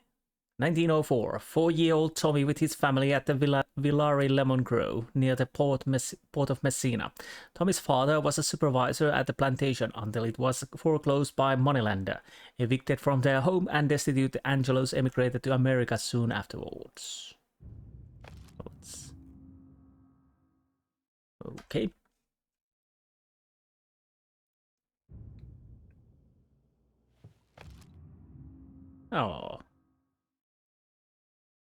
1904. 4-year-old Tommy with his family at the Villari Lemon Grove near the port of Messina. Tommy's father was a supervisor at the plantation until it was foreclosed by moneylender. Evicted from their home and destitute, the Angelos emigrated to America soon afterwards. Okay. Oh.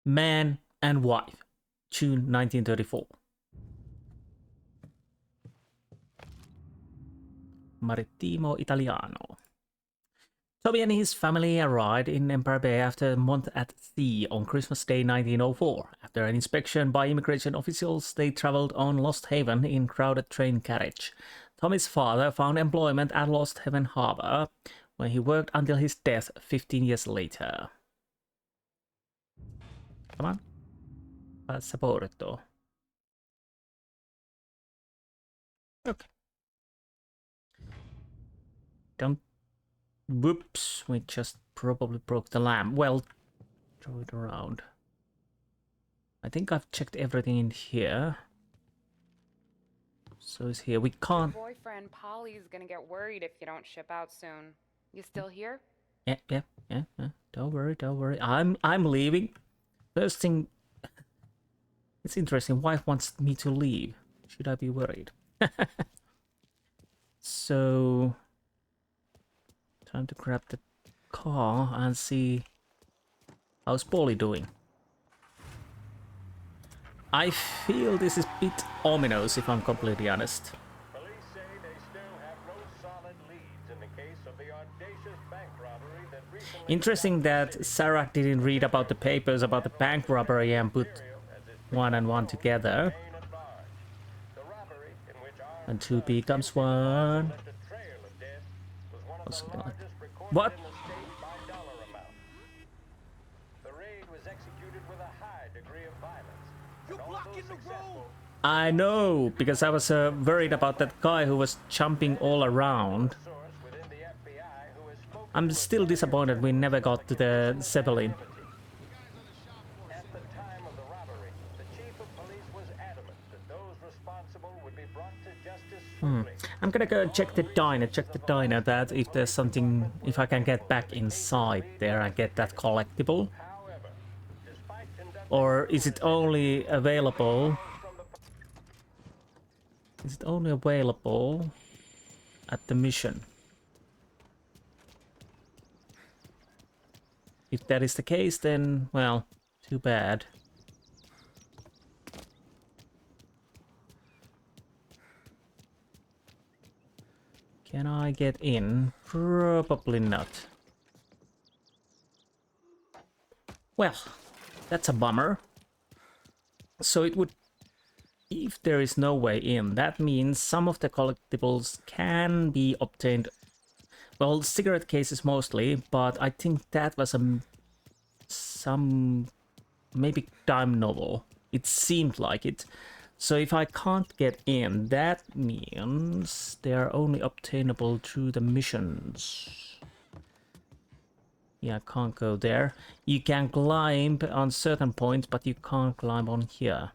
Man and Wife, June 1934. Marittimo Italiano. Tommy and his family arrived in Empire Bay after a month at sea on Christmas Day 1904. After an inspection by immigration officials, they traveled on Lost Haven in crowded train carriage. Tommy's father found employment at Lost Haven Harbor, where he worked until his death 15 years later. Come on. Passaporto. Okay. Don't. Whoops. We just probably broke the lamp. Well, throw it around. I think I've checked everything in here. So it's here. We can't. Your boyfriend Paulie's gonna get worried if you don't ship out soon. You still here? Yeah. Don't worry. I'm leaving. First thing. It's interesting. Wife wants me to leave. Should I be worried? So, time to grab the car and see how's Paulie doing. I feel this is a bit ominous, if I'm completely honest. Police say they still have no solid leads in the case of the audacious bank robbery that recently... Interesting that Sarah didn't read about the papers about the bank robbery and put 1 and 1 together. And 2 becomes 1. What? The raid was executed with a high I know, because I was worried about that guy who was jumping all around. I'm still disappointed we never got to the Zeppelin. I'm gonna go check the diner, that if there's something, if I can get back inside there and get that collectible. Or is it only available? Is it only available at the mission? If that is the case, then, well, too bad. Can I get in? Probably not. Well, that's a bummer. So it would... If there is no way in, that means some of the collectibles can be obtained. Well, cigarette cases mostly, but I think that was some maybe dime novel. It seemed like it. So if I can't get in, that means they are only obtainable through the missions. Yeah, I can't go there. You can climb on certain points, but you can't climb on here.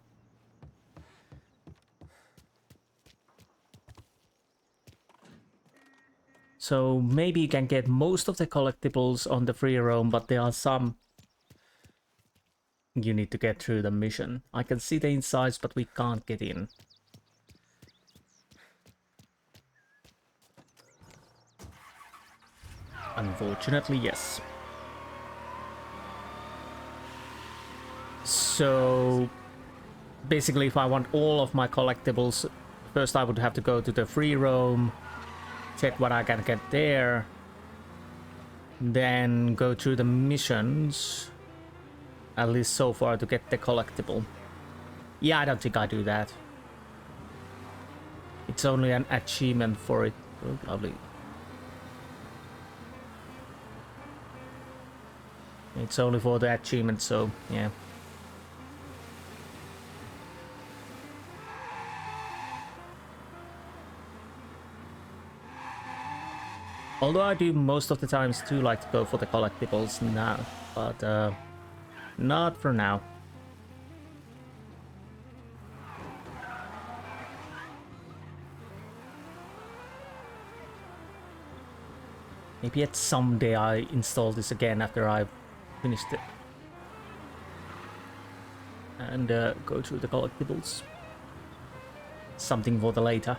So maybe you can get most of the collectibles on the free roam, but there are some you need to get through the mission. I can see the insides, but we can't get in. Unfortunately, yes. So basically, if I want all of my collectibles, first I would have to go to the free roam, check what I can get there, then go through the missions, at least so far, to get the collectible. Yeah, I don't think I do that. It's only an achievement for it. Oh, lovely. It's only for the achievement, so yeah. Although I do most of the times too like to go for the collectibles now, but not for now. Maybe at someday I install this again after I've finished it. And go through the collectibles. Something for the later.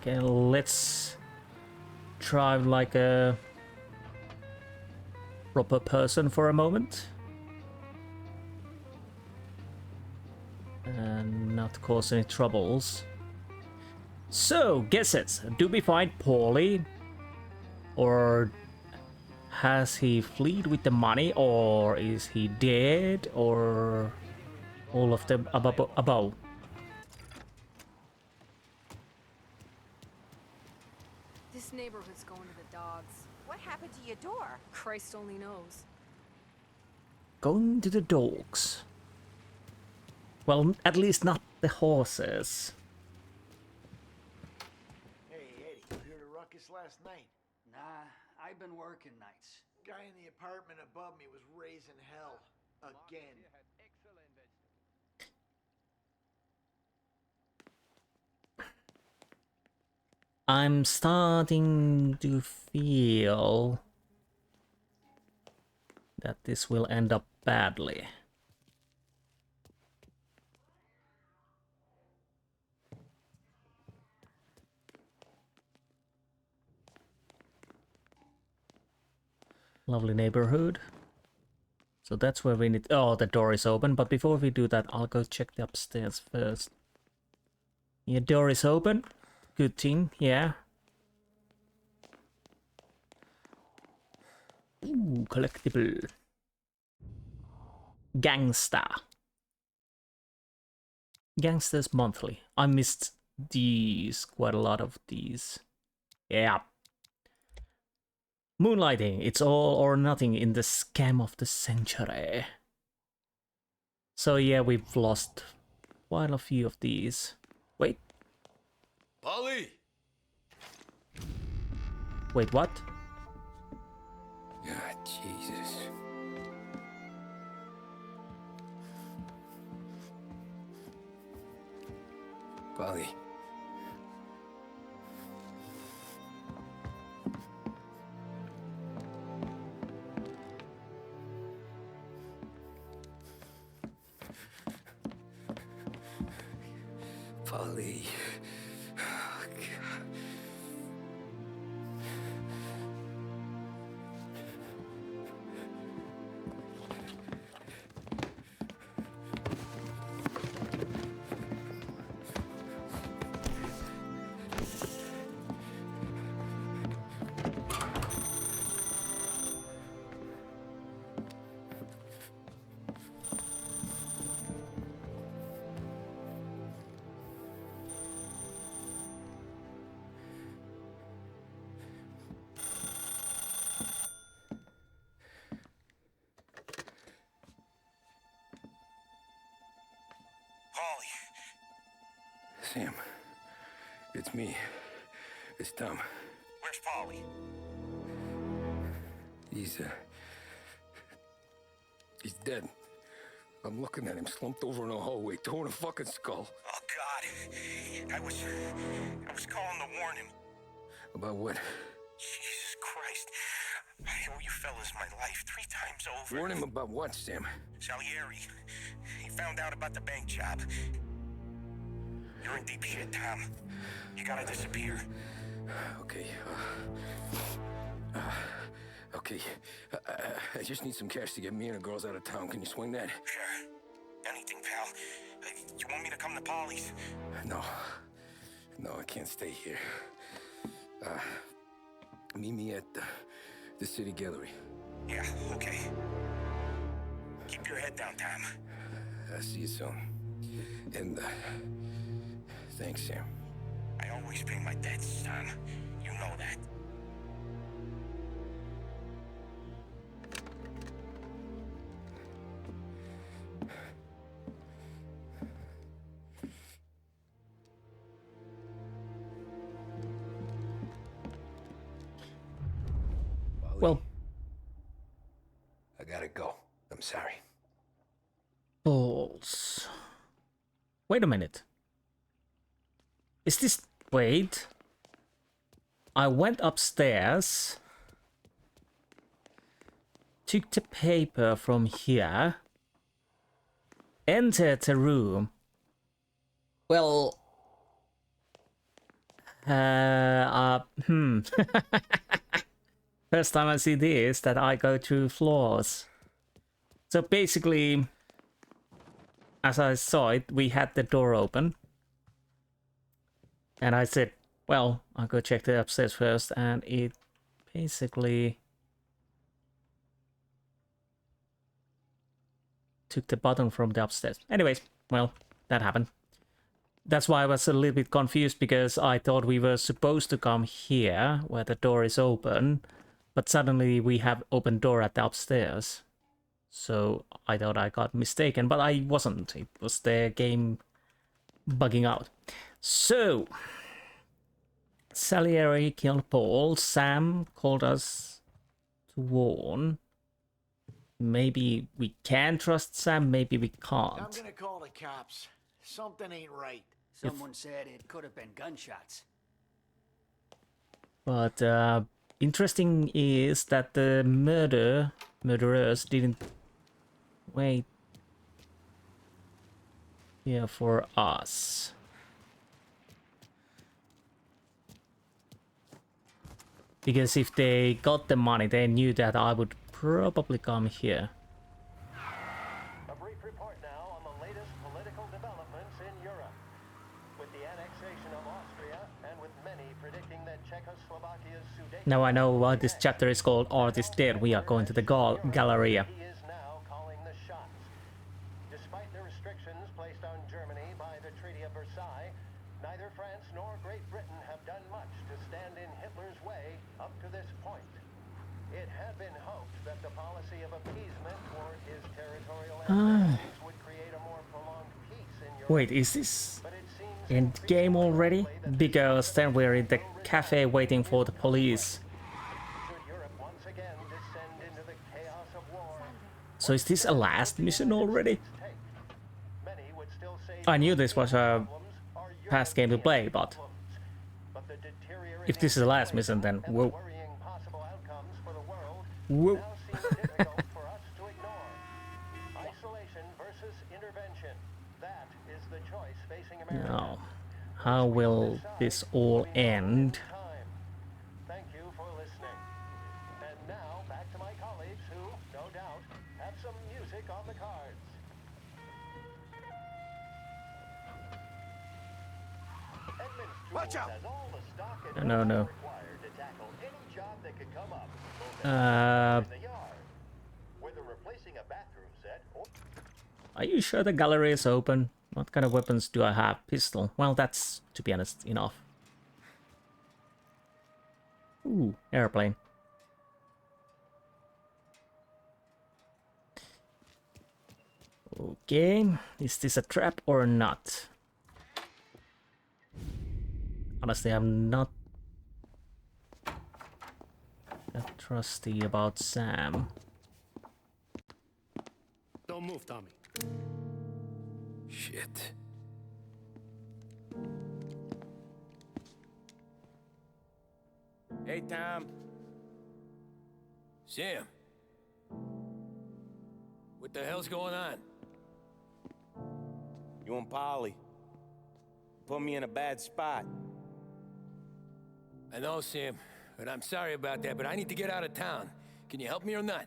Okay, let's drive like a proper person for a moment. And not cause any troubles. So, guesses. Do we find Paulie? Or has he fled with the money? Or is he dead? Or all of them above? This neighborhood's going to the dogs. What happened to your door? Christ only knows. Going to the dogs. Well, at least not the horses. Hey, Eddie, you heard a ruckus last night? Nah, I've been working nights. Guy in the apartment above me was raising hell. Again. I'm starting to feel that this will end up badly. Lovely neighborhood. So that's where we need... Oh, the door is open, but before we do that, I'll go check the upstairs first. Your door is open. Good thing, yeah. Ooh, collectible. Gangsta. Gangsters Monthly. I missed these, quite a lot of these. Yeah. Moonlighting, it's all or nothing in the scam of the century. So yeah, we've lost quite a few of these. Wait. Paulie! Wait, what? Ah, Jesus. Paulie. Paulie. Oh, God. Sam, it's me. It's Tom. Where's Paulie? He's dead. I'm looking at him slumped over in a hallway, torn a fucking skull. Oh, God. I was calling to warn him. About what? Jesus Christ. I owe you fellas my life 3 times over. Warn him about what, Sam? Salieri. He found out about the bank job. You're in deep shit, Tom. You gotta disappear. Okay. Okay. I just need some cash to get me and the girls out of town. Can you swing that? Sure. Anything, pal. You want me to come to Paulie's? No. No, I can't stay here. Meet me at the city gallery. Yeah, okay. Keep your head down, Tom. I'll see you soon. And, thanks, Sam. I always pay my debts, Tom. You know that. Well, I gotta go. I'm sorry. balls. Wait a minute. Is this... Wait. I went upstairs. Took the paper from here. Entered the room. Well... First time I see this, that I go through floors. So basically, as I saw it, we had the door open. And I said, well, I'll go check the upstairs first, and it basically took the button from the upstairs. Anyways, well, that happened. That's why I was a little bit confused, because I thought we were supposed to come here, where the door is open, but suddenly we have open door at the upstairs. So I thought I got mistaken, but I wasn't. It was the game bugging out. So, Salieri killed Paul. Sam called us to warn. Maybe we can trust Sam, maybe we can't. I'm gonna call the cops. Something ain't right. Someone said it could have been gunshots. But interesting is that the murderers didn't wait here for us. Because if they got the money, they knew that I would probably come here. A brief report now on the latest political developments in Europe. With the annexation of Austria and with many predicting that Czechoslovakia's Sudetenland... Now I know why this chapter is called Art is Dead. We are going to the Galleria. He is now calling the shots. Despite the restrictions placed on Germany by the Treaty of Versailles, Neither France nor Great Britain have done much to stand in Hitler's way up to this point. It had been hoped that the policy of appeasement toward his territorial ambitions would create a more prolonged peace in Europe. Wait, is this end game already? Because then we're in the cafe waiting for the police. So is this a last mission already? I knew this was a past game to play, but if this is the last mission, then whoa. Whoa. Now, how will this all end? Thank you for listening. And now back to my colleagues who, no doubt, have some music on the cards. Watch out! No. Are you sure the gallery is open? What kind of weapons do I have? Pistol. Well, that's, to be honest, enough. Ooh, airplane. Okay, is this a trap or not? Honestly, I'm not that trusty about Sam. Don't move, Tommy. Shit. Hey, Tom. Sam. What the hell's going on? You and Paulie put me in a bad spot. I know, Sam, and I'm sorry about that, but I need to get out of town. Can you help me or not?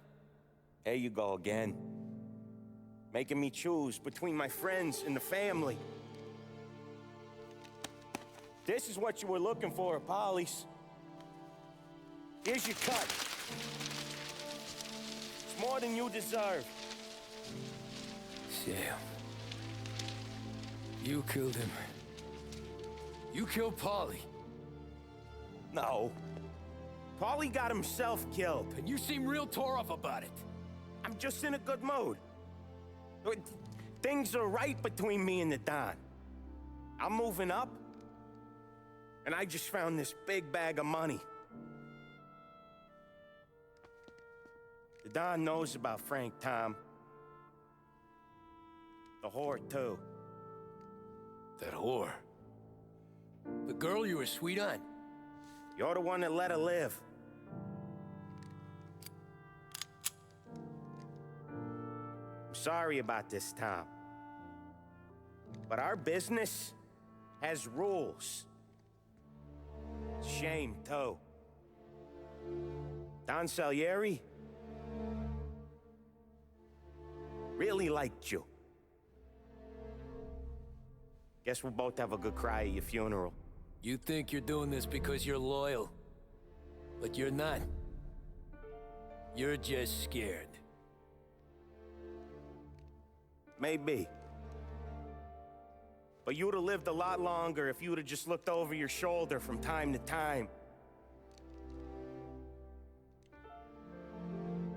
There you go again. Making me choose between my friends and the family. This is what you were looking for, Paulie's. Here's your cut. It's more than you deserve. Sam. You killed him. You killed Paulie. No. Paulie got himself killed. And you seem real tore up about it. I'm just in a good mood. Things are right between me and the Don. I'm moving up, and I just found this big bag of money. The Don knows about Frank, Tom. The whore, too. That whore? The girl you were sweet on? You're the one that let her live. I'm sorry about this, Tom. But our business has rules. Shame, too. Don Salieri really liked you. Guess we'll both have a good cry at your funeral. You think you're doing this because you're loyal, but you're not. You're just scared. Maybe. But you'd have lived a lot longer if you'd have just looked over your shoulder from time to time.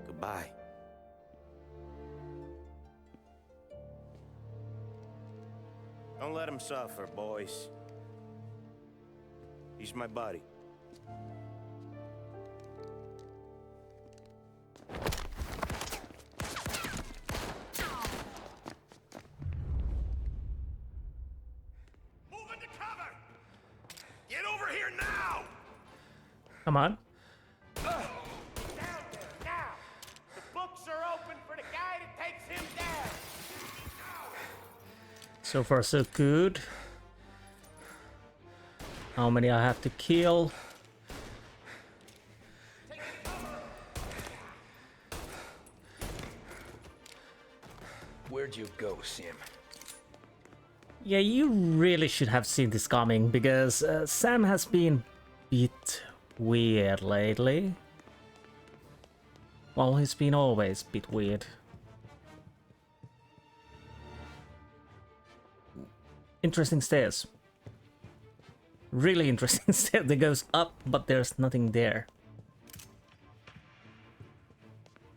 Goodbye. Don't let him suffer, boys. He's my buddy. Move into cover! Get over here now! Come on. Down there, now! The books are open for the guy that takes him down! So far, so good. How many I have to kill? Where'd you go, Sam? Yeah, you really should have seen this coming, because Sam has been a bit weird lately. Well, he's been always a bit weird. Interesting stairs. really interesting step that goes up, but there's nothing there.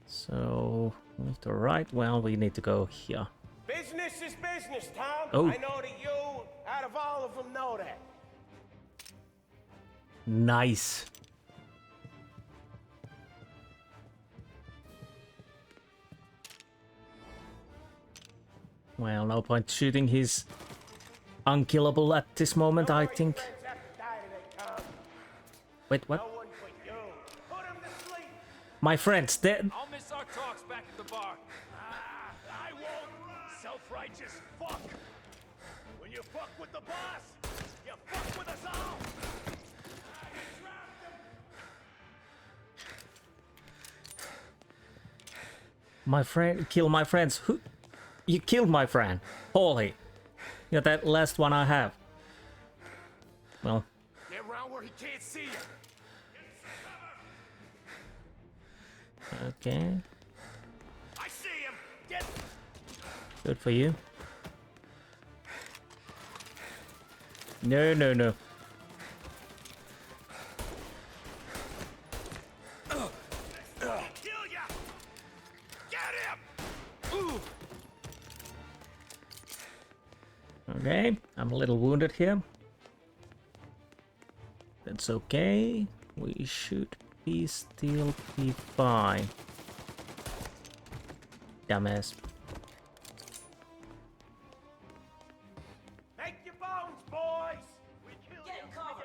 So, left or right? Well, we need to go here. Business is business, Tom. Oh. I know that you, out of all of them, know that. Nice. Well, no point shooting. He's unkillable at this moment, I think. Wait, what? My friend's dead. I'll miss our talks back at the bar. I won't. Self-righteous fuck. When you fuck with the boss, you fuck with us all. My friend, kill my friends. Who? You killed my friend. Paulie. You're that last one I have. Well. Get around where he can't see you. Okay. I see him. Get. Good for you. No, no, no. Kill ya. Get him. Okay, I'm a little wounded here. That's okay. We should still be fine. Dumbass. Make your bones, boys. We killed you. Cover.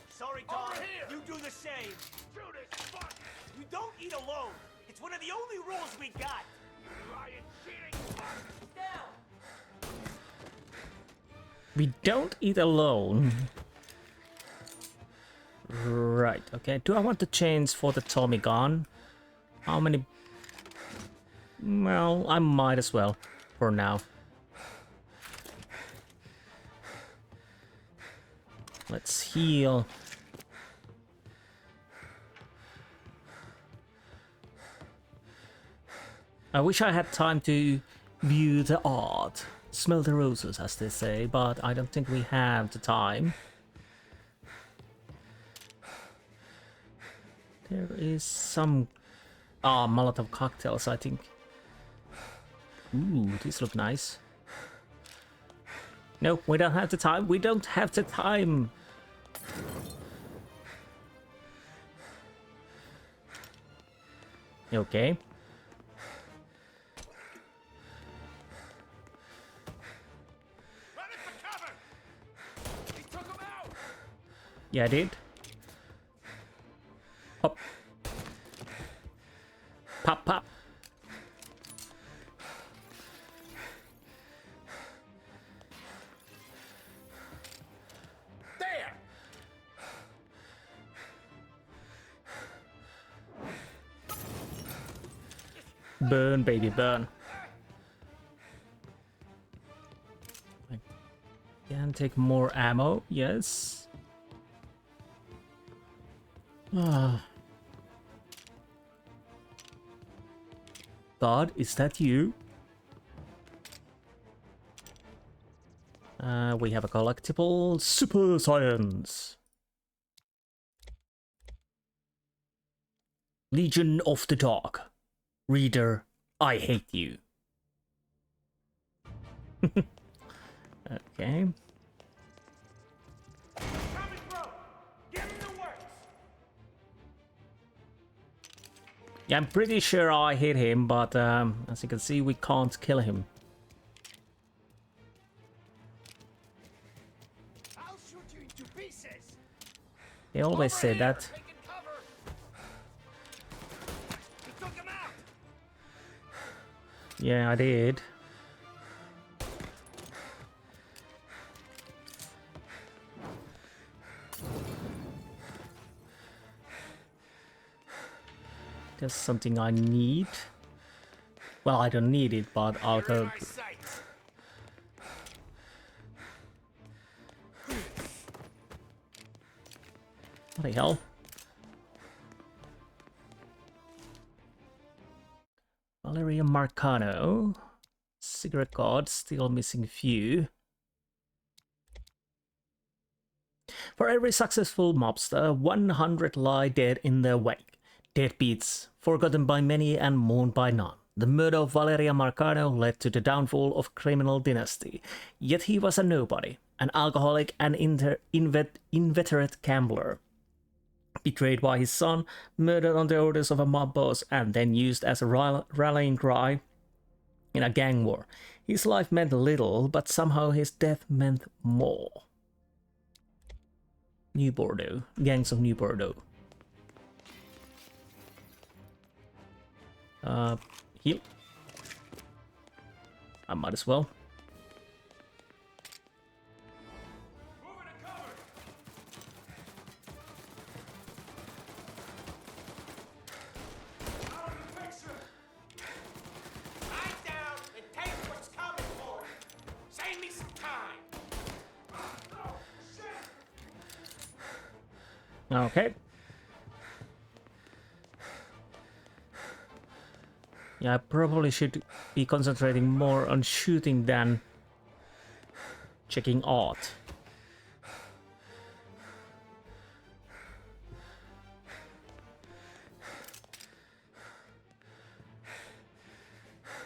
Sorry, Tom. You do the same. Judas, fuck. You don't eat alone. It's one of the only rules we got. You lying, cheating, fuck. Down. We don't eat alone. Right, okay. Do I want to change for the Tommy gun? How many? Well, I might as well for now. Let's heal. I wish I had time to view the art. Smell the roses, as they say, but I don't think we have the time. There is some Molotov cocktails, I think. Ooh, these look nice. Nope, we don't have the time. We don't have the time. Okay. Yeah, I did. Pop. Pop, pop. There! Burn, baby, burn. I can take more ammo, yes. God, is that you? We have a collectible super science. Legion of the Dog. Reader, I hate you. Okay. Yeah, I'm pretty sure I hit him, but as you can see, we can't kill him. I'll shoot you into pieces. They always say that. You took him out. Yeah, I did. There's something I need. Well, I don't need it, but I'll go. What the hell? Valeria Marcano. Cigarette card, still missing few. For every successful mobster, 100 lie dead in their wake. Deadbeats, forgotten by many and mourned by none. The murder of Valeria Marcano led to the downfall of criminal dynasty. Yet he was a nobody, an alcoholic and inveterate gambler. Betrayed by his son, murdered on the orders of a mob boss, and then used as a rallying cry in a gang war. His life meant little, but somehow his death meant more. New Bordeaux. Gangs of New Bordeaux. Heal. I might as well. Okay. Yeah, I probably should be concentrating more on shooting than checking art.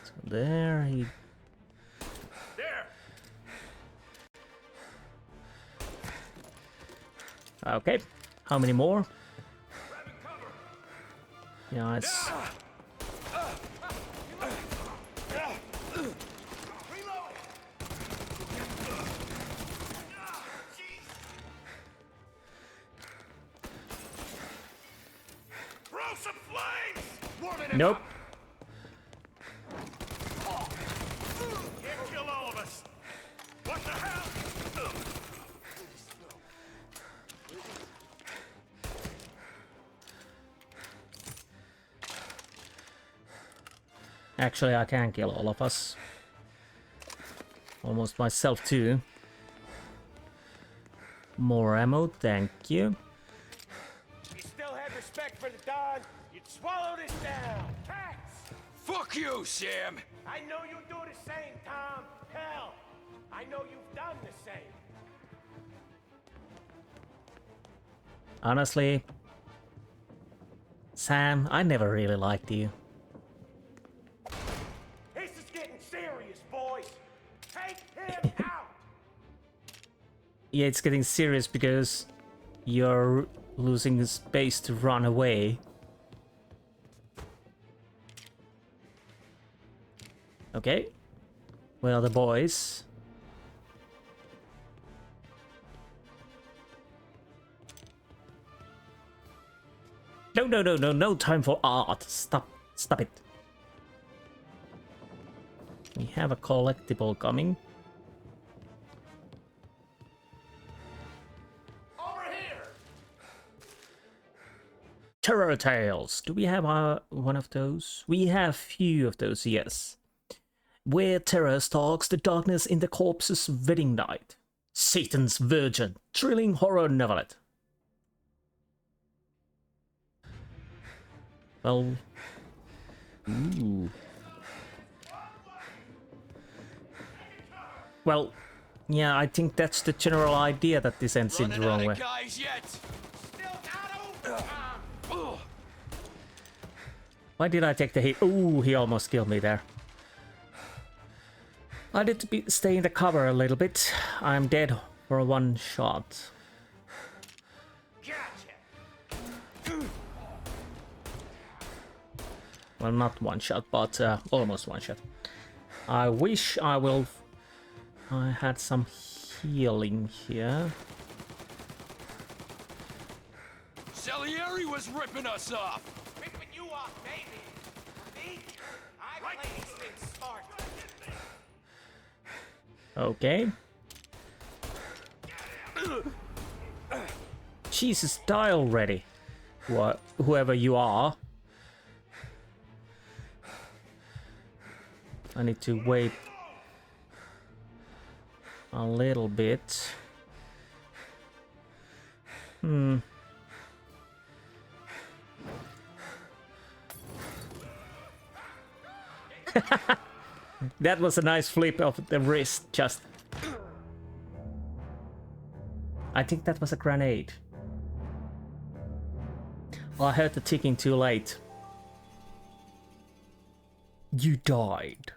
So there he... There. Okay. How many more? Yeah, it's... Nope. Can't kill all of us. What the hell? Actually, I can kill all of us. Almost myself too. More ammo, thank you. You still had respect for the Don, you'd swallow this down. Cats! Fuck you, Sam! I know you do the same, Tom. Hell, I know you've done the same. Honestly, Sam, I never really liked you. This is getting serious, boys. Take him out. Yeah, it's getting serious because you're losing space to run away. Okay. Where are the boys? No time for art. Stop it. We have a collectible coming. Over here. Terror Tales. Do we have one of those? We have few of those, yes. Where terror stalks the darkness in the corpse's wedding night. Satan's Virgin. Thrilling horror novelette. Well... Ooh. Well, yeah, I think that's the general idea that this ends in the wrong way. Why did I take the hit? Ooh, he almost killed me there. I need to stay in the cover a little bit. I'm dead for one shot. Well, not one shot, but almost one shot. I wish I had some healing here. Salieri was ripping us off. Ripping you off, maybe. Me? I play these things smart. Okay. Jesus, die already. Whoever you are. I need to wait a little bit. That was a nice flip of the wrist, just. I think that was a grenade. Oh, I heard the ticking too late. You died.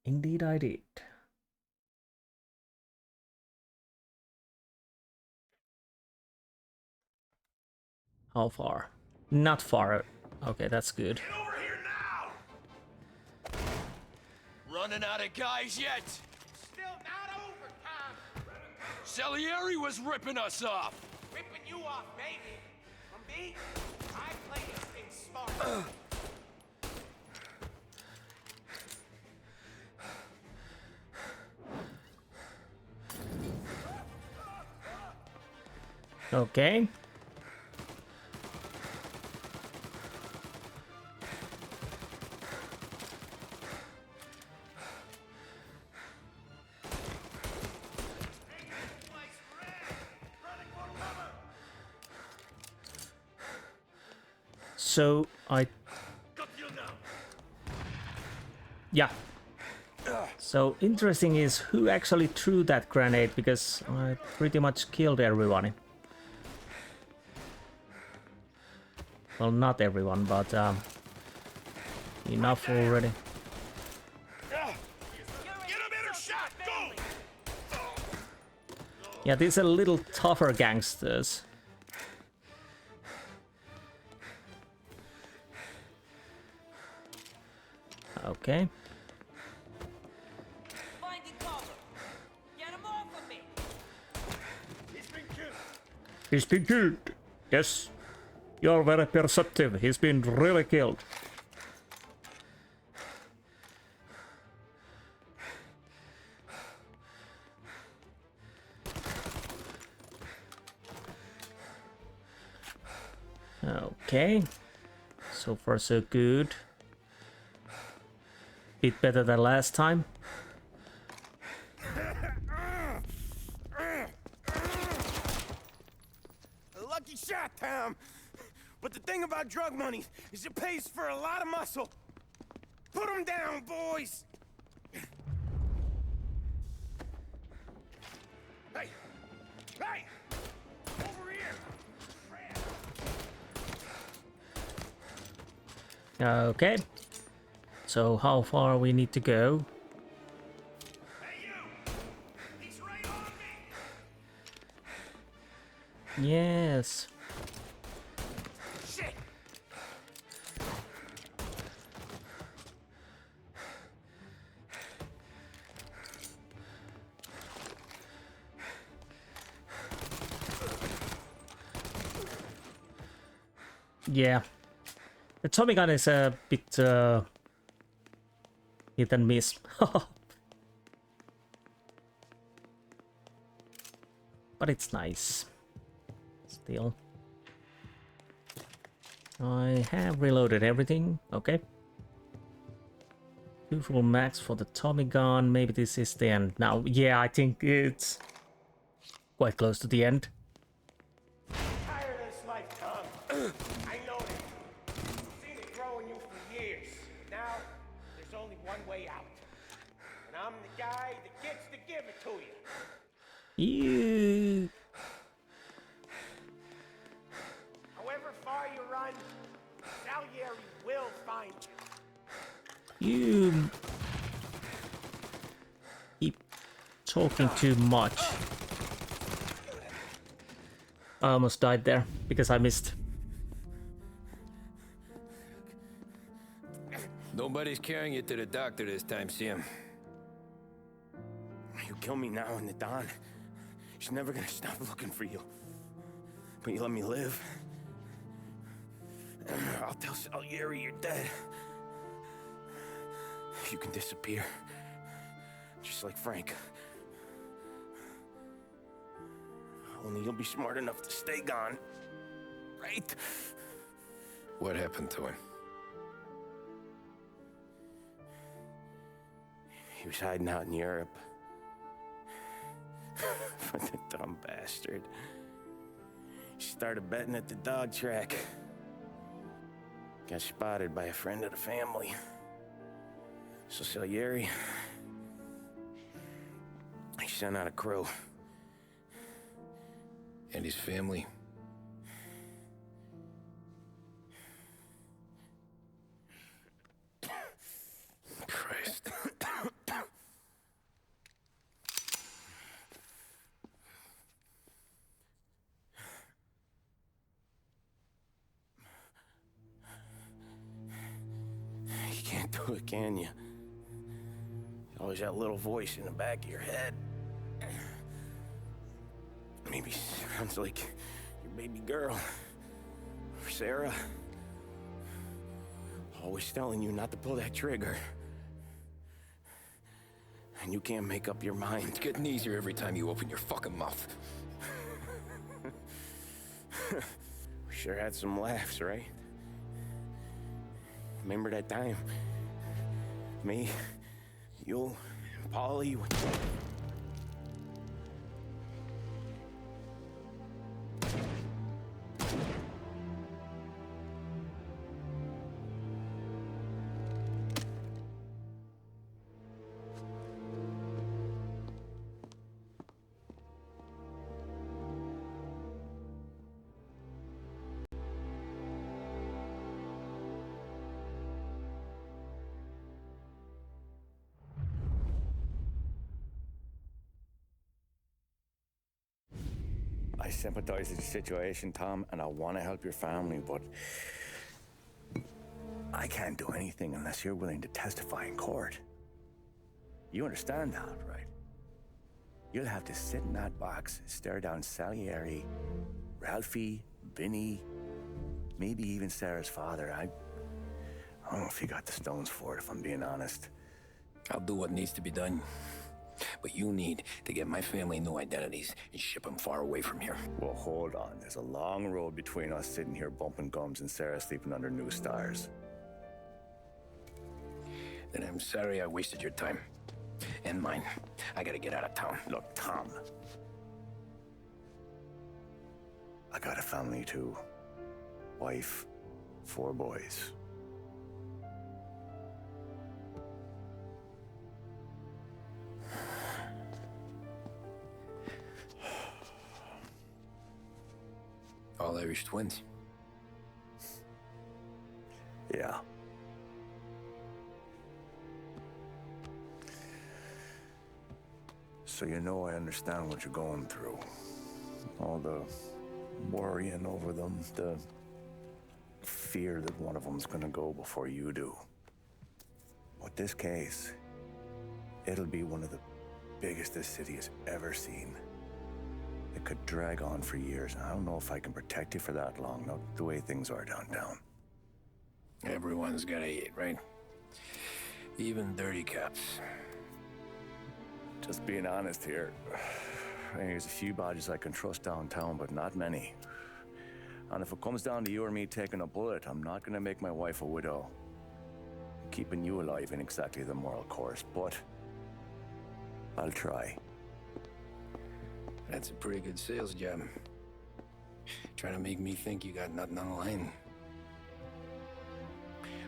Indeed I did. How far? Not far. Okay, that's good. Get over here now! Running out of guys yet? Still not over, Tom. Salieri was ripping us off. Ripping you off, maybe. From me, I play this thing smart. Okay. So yeah. So interesting is who actually threw that grenade, because I pretty much killed everyone. Well, not everyone, but enough already. Yeah, these are little tougher gangsters. Okay. He's been killed. Yes. You're very perceptive. He's been really killed. Okay. So far so good. Bit better than last time. Lucky shot, Tom. But the thing about drug money is it pays for a lot of muscle. Put them down, boys. Hey! Hey! Over here! Okay. So how far we need to go? Hey, you! He's right on me! Yes. Shit! Yeah. The Tommy gun is a bit hit and miss. But it's nice. Still. I have reloaded everything. Okay. 2 full max for the Tommy gun. Maybe this is the end now. Yeah, I think it's quite close to the end. Tired of this life, Tom. I know that. Seen it grow in you for years. Now, there's only one way out. And I'm the guy that gets to give it to you. You. However far you run, Salieri will find you. You keep talking too much. I almost died there because I missed. Nobody's carrying you to the doctor this time, Sam. You kill me now and the Don. She's never gonna stop looking for you. But you let me live. I'll tell Salieri you're dead. You can disappear. Just like Frank. Only you'll be smart enough to stay gone. Right? What happened to him? He was hiding out in Europe. But the dumb bastard. He started betting at the dog track. Got spotted by a friend of the family. So Salieri, he sent out a crew. And his family. Christ. You can't do it, can you? Always that little voice in the back of your head. Maybe sounds like your baby girl. Or Sarah. Always telling you not to pull that trigger. And you can't make up your mind. It's getting easier every time you open your fucking mouth. We sure had some laughs, right? Remember that time? Me, you, and Paulie. I sympathize with the situation, Tom, and I want to help your family, but I can't do anything unless you're willing to testify in court. You understand that, right? You'll have to sit in that box, stare down Salieri, Ralphie, Vinny, maybe even Sarah's father. I don't know if you got the stones for it, if I'm being honest. I'll do what needs to be done. But you need to get my family new identities and ship them far away from here. Well, hold on. There's a long road between us sitting here bumping gums and Sarah sleeping under new stars. Then I'm sorry I wasted your time. And mine. I gotta get out of town. Look, Tom. I got a family too. Wife, 4 boys. All Irish twins. Yeah. So you know I understand what you're going through. All the worrying over them, the fear that one of them's gonna go before you do. With this case, it'll be one of the biggest this city has ever seen. It could drag on for years, and I don't know if I can protect you for that long, not the way things are downtown. Everyone's gotta eat, right? Even dirty cops. Just being honest here. There's a few bodies I can trust downtown, but not many. And if it comes down to you or me taking a bullet, I'm not gonna make my wife a widow. Keeping you alive ain't exactly the moral course, but I'll try. That's a pretty good sales job. Trying to make me think you got nothing on the line.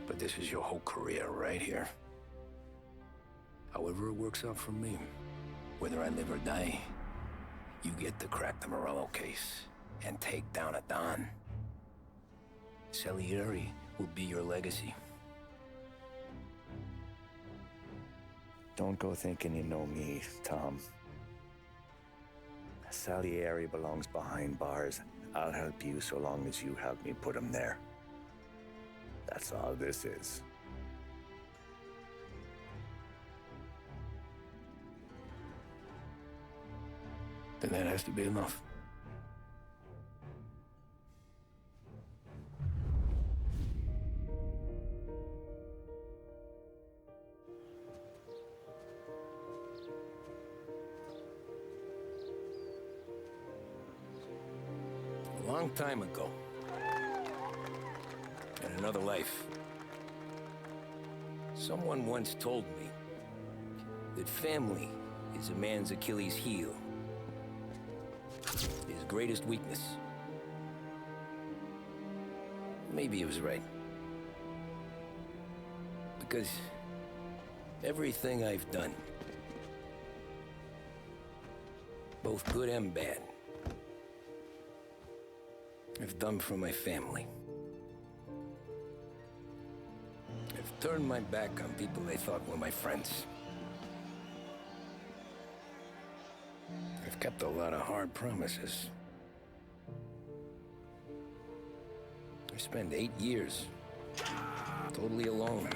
But this is your whole career right here. However it works out for me, whether I live or die, you get to crack the Morello case and take down a Don. Salieri will be your legacy. Don't go thinking you know me, Tom. Salieri belongs behind bars. I'll help you so long as you help me put him there. That's all this is. Then that has to be enough. A long time ago, in another life, someone once told me that family is a man's Achilles heel, his greatest weakness. Maybe he was right. Because everything I've done, both good and bad, I've done for my family. I've turned my back on people I thought were my friends. I've kept a lot of hard promises. I spent 8 years totally alone,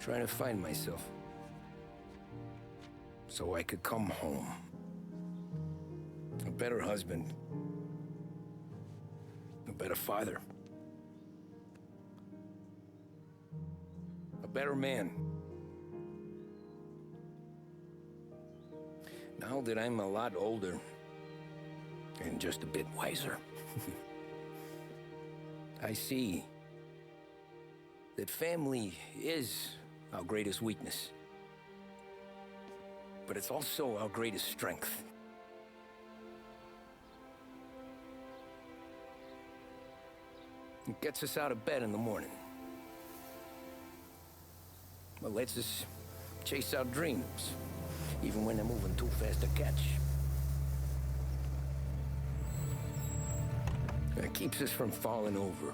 trying to find myself so I could come home. A better husband, a better father, a better man. Now that I'm a lot older and just a bit wiser, I see that family is our greatest weakness, but it's also our greatest strength. It gets us out of bed in the morning. It lets us chase our dreams, even when they're moving too fast to catch. It keeps us from falling over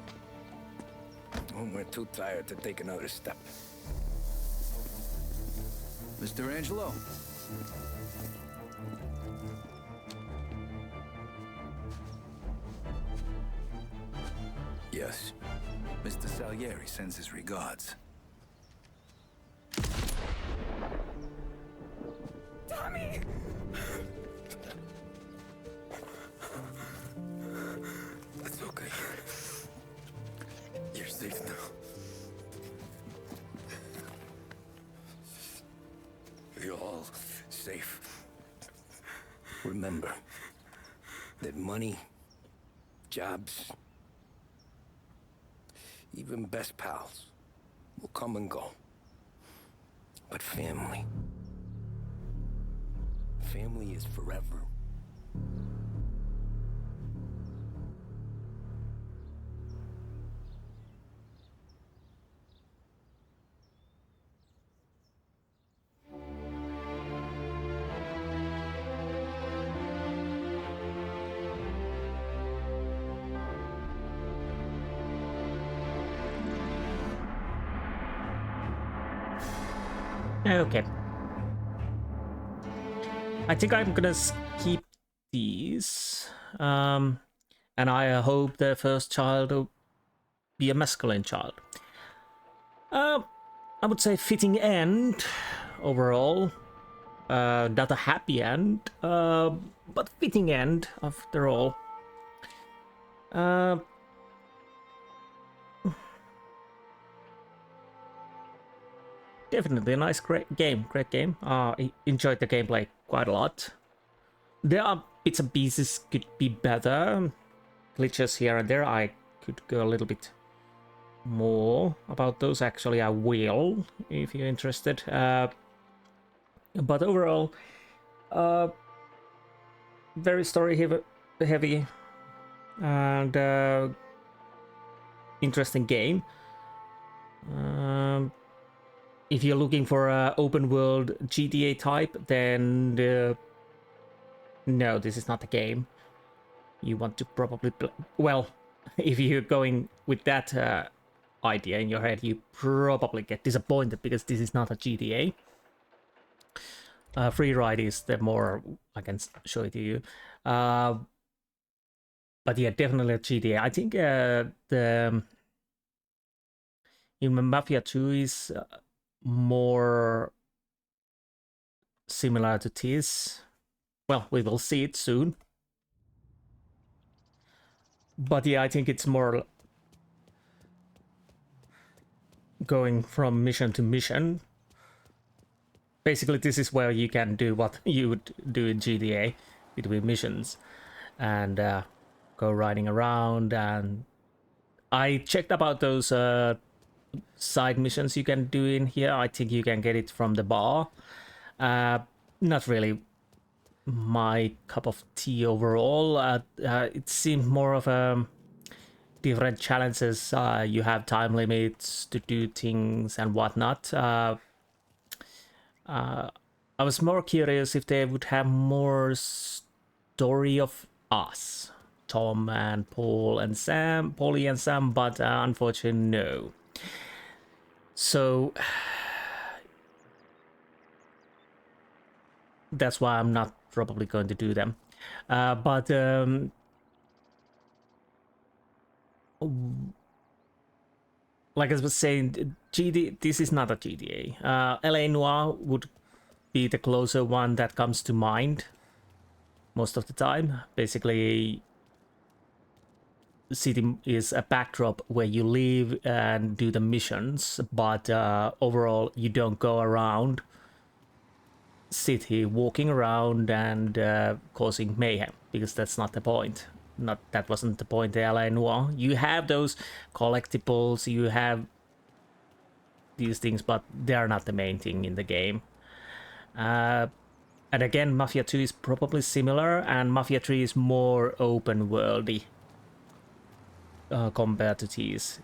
when we're too tired to take another step. Mr. Angelo. Yes. Mr. Salieri sends his regards. Tommy! That's okay. You're safe now. You're all safe. Remember that money, jobs, even best pals will come and go. But family is forever. Okay. I think I'm gonna skip these. And I hope the first child will be a masculine child. I would say fitting end overall. Not a happy end, but fitting end after all. Definitely a nice, great game. I enjoyed the gameplay quite a lot. There are bits and pieces could be better. Glitches here and there. I could go a little bit more about those. Actually, I will, if you're interested. But overall, very story heavy and interesting game. If you're looking for an open world GTA type, then no, this is not the game. You want to probably play. Well, if you're going with that idea in your head, you probably get disappointed because this is not a GTA. Free Ride is the more I can show it to you. But yeah, definitely a GTA. I think the even Mafia 2 is more similar to this. Well, we will see it soon. But yeah, I think it's more going from mission to mission. Basically, this is where you can do what you would do in GTA between missions and go riding around. And I checked about those side missions you can do in here. I think you can get it from the bar. Not really my cup of tea overall. It seemed more of a different challenges. You have time limits to do things and whatnot. I was more curious if they would have more story of us, Tom and Paul and Sam, Paulie and Sam, but unfortunately no. So that's why I'm not probably going to do them. But like I was saying, this is not a GTA. LA Noire would be the closer one that comes to mind most of the time. Basically, the city is a backdrop where you live and do the missions, but overall you don't go around city walking around and causing mayhem, because that's not the point. That wasn't the point in LA Noire. You have those collectibles, you have these things, but they are not the main thing in the game. And again, Mafia 2 is probably similar, and Mafia 3 is more open worldy compared to these.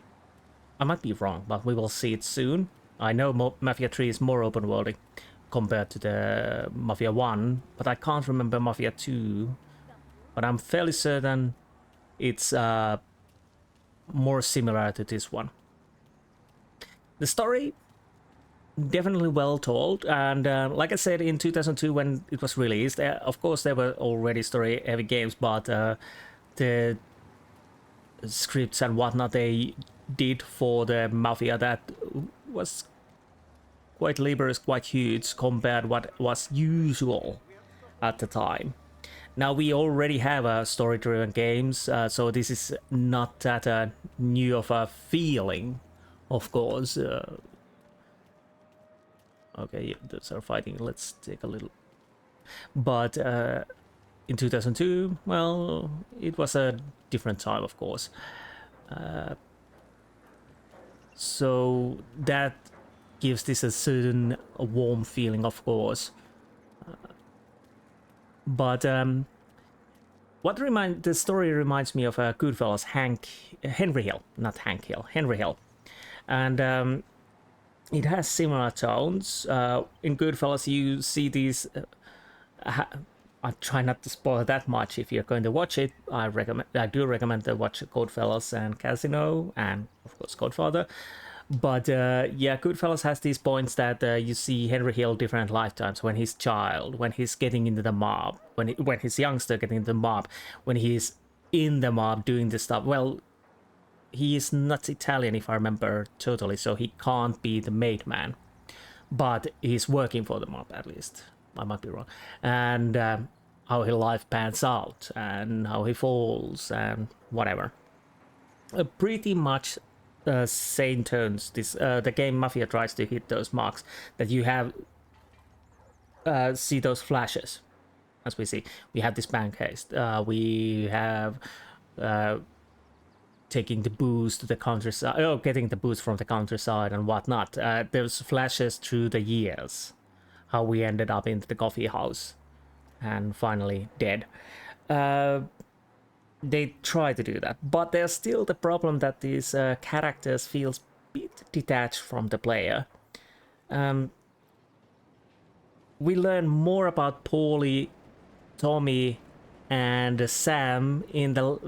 I might be wrong, but we will see it soon. I know Mafia 3 is more open worldy compared to the Mafia 1, but I can't remember Mafia 2. But I'm fairly certain it's more similar to this one. The story, definitely well told, and like I said, in 2002 when it was released, of course there were already story-heavy games, but the scripts and whatnot they did for the Mafia, that was quite laborious, quite huge compared what was usual at the time. Now we already have story-driven games, so this is not that new of a feeling, of course. Okay, yeah, those are fighting. Let's take a little. But in 2002, well, it was a different time, of course. So that gives this a certain warm feeling, of course. But what the story reminds me of Goodfellas, Henry Hill, and it has similar tones. In Goodfellas, you see these. I try not to spoil that much if you're going to watch it. I do recommend to watch Goodfellas and Casino, and of course Godfather. But yeah, Goodfellas has these points that you see Henry Hill different lifetimes, when he's child, when he's getting into the mob, when he's youngster getting into the mob, when he's in the mob doing this stuff. Well, he is not Italian if I remember totally, so he can't be the made man, but he's working for the mob at least. I might be wrong. And how his life pans out and how he falls and whatever. Pretty much same tones. The game Mafia tries to hit those marks that you have see those flashes. As we see, we have this bank heist. We have taking the booze to the countryside, getting the booze from the countryside and whatnot. There's flashes through the years, how we ended up in the coffee house and finally dead. They try to do that, but there's still the problem that these characters feels a bit detached from the player. We learn more about Paulie, Tommy, and Sam in the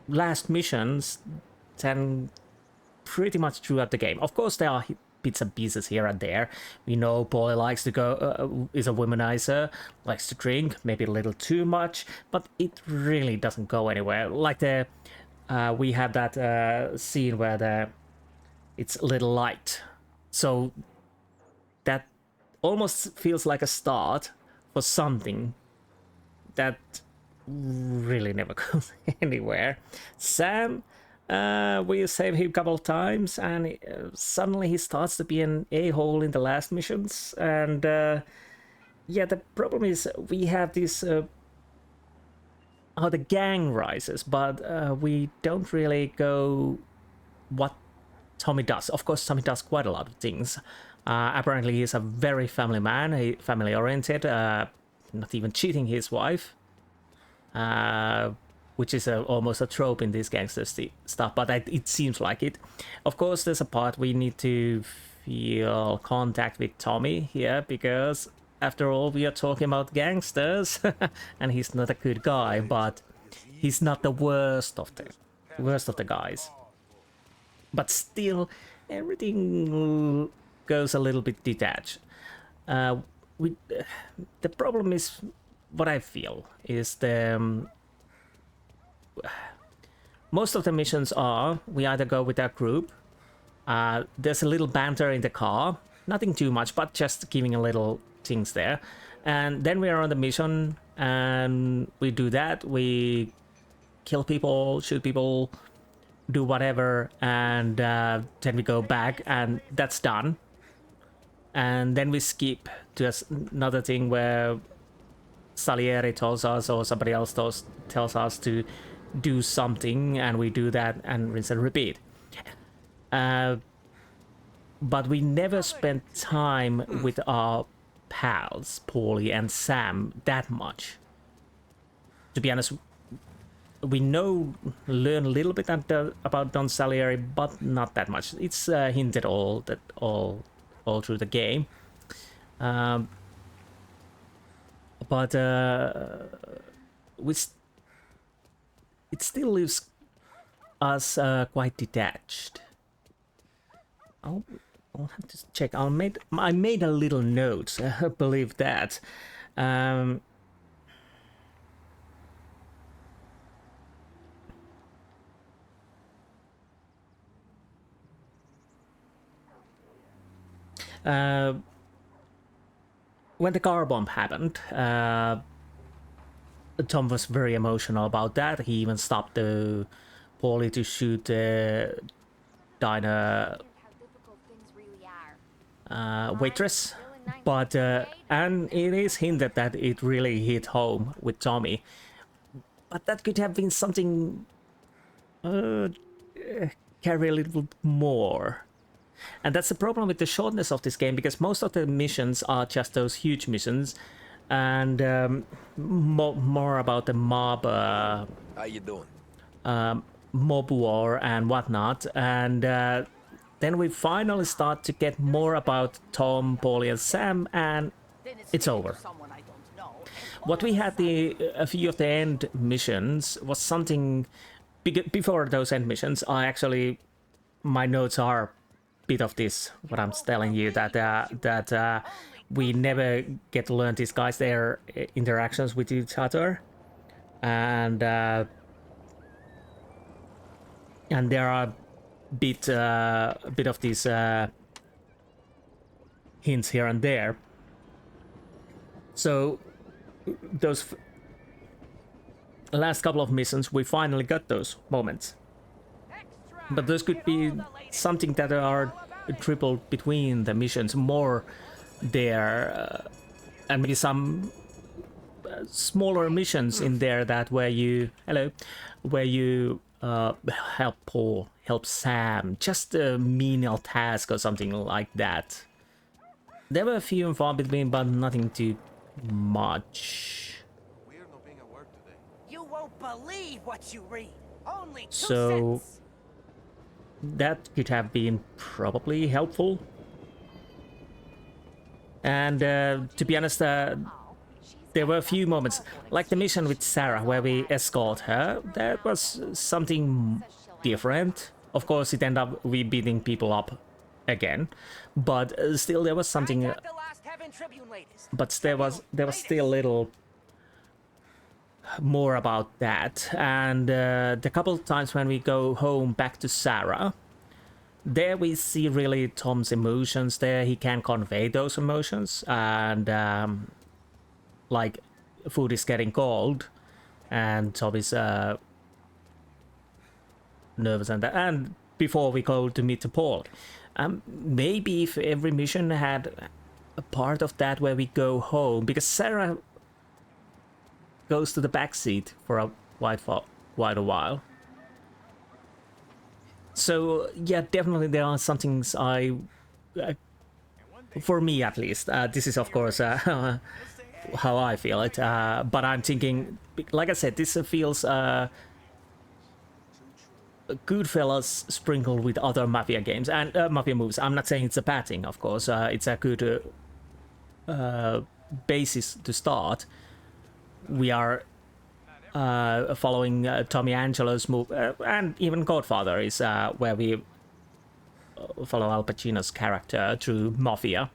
last missions than pretty much throughout the game. Of course, there are bits and pieces here and there. We know Paulie likes to go, is a womanizer, likes to drink, maybe a little too much, but it really doesn't go anywhere. Like we have that scene where it's a little light, so that almost feels like a start for something that really never goes anywhere. Sam, we save him a couple of times, and suddenly he starts to be an a-hole in the last missions. And yeah, the problem is we have this how the gang rises, but we don't really go what Tommy does. Of course, Tommy does quite a lot of things. Apparently, he's a very family man, family-oriented, not even cheating his wife. Which is almost a trope in this gangster stuff, but it seems like it. Of course, there's a part we need to feel contact with Tommy here, because after all, we are talking about gangsters, and he's not a good guy, but he's not the worst of the guys. But still, everything goes a little bit detached. The problem is, what I feel is most of the missions are, we either go with our group, there's a little banter in the car, nothing too much, but just giving a little things there. And then we are on the mission, and we do that, we kill people, shoot people, do whatever, and then we go back, and that's done. And then we skip to another thing where Salieri tells us, or somebody else tells us to do something, and we do that and rinse and repeat. But we never spent time with our pals, Paulie and Sam, that much. To be honest, we learn a little bit about Don Salieri, but not that much. It's hinted all through the game. But it still leaves us quite detached. I'll have to check. I made a little note. I believe that. When the car bomb happened, Tom was very emotional about that. He even stopped the Paulie to shoot the diner waitress. But and it is hinted that it really hit home with Tommy. But that could have been something carry a little more. And that's the problem with the shortness of this game, because most of the missions are just those huge missions, and more about the mob. How you doing? Mob war and whatnot, and then we finally start to get more about Tom, Paulie, and Sam, and it's over. What we had a few of the end missions was something. Before those end missions, my notes are. Bit of this, what I'm telling you, that we never get to learn these guys, their interactions with each other, and there are a bit of these hints here and there. So those last couple of missions, we finally got those moments. But those could be something that are tripled between the missions, more there, and maybe some smaller missions in there that where you help Paul, help Sam, just a menial task or something like that. There were a few and far between, but nothing too much. You won't believe what you read. Only 2 So cents. that could have been probably helpful. And to be honest, there were a few moments, like the mission with Sarah, where we escort her. That was something different. Of course, it ended up we beating people up again, but still there was something. But there was still a little more about that. And the couple of times when we go home back to Sarah, there we see really Tom's emotions there. He can convey those emotions, and like food is getting cold and Tom is nervous and before we go to meet the Paul, maybe if every mission had a part of that where we go home, because Sarah goes to the back seat for quite a while. So yeah, definitely there are some things for me at least, this is of course how I feel it, but I'm thinking, like I said, this feels Goodfellas sprinkled with other Mafia games and Mafia movies. I'm not saying it's a bad thing, of course, it's a good basis to start. We are following Tommy Angelo's move, and even Godfather is where we follow Al Pacino's character through Mafia.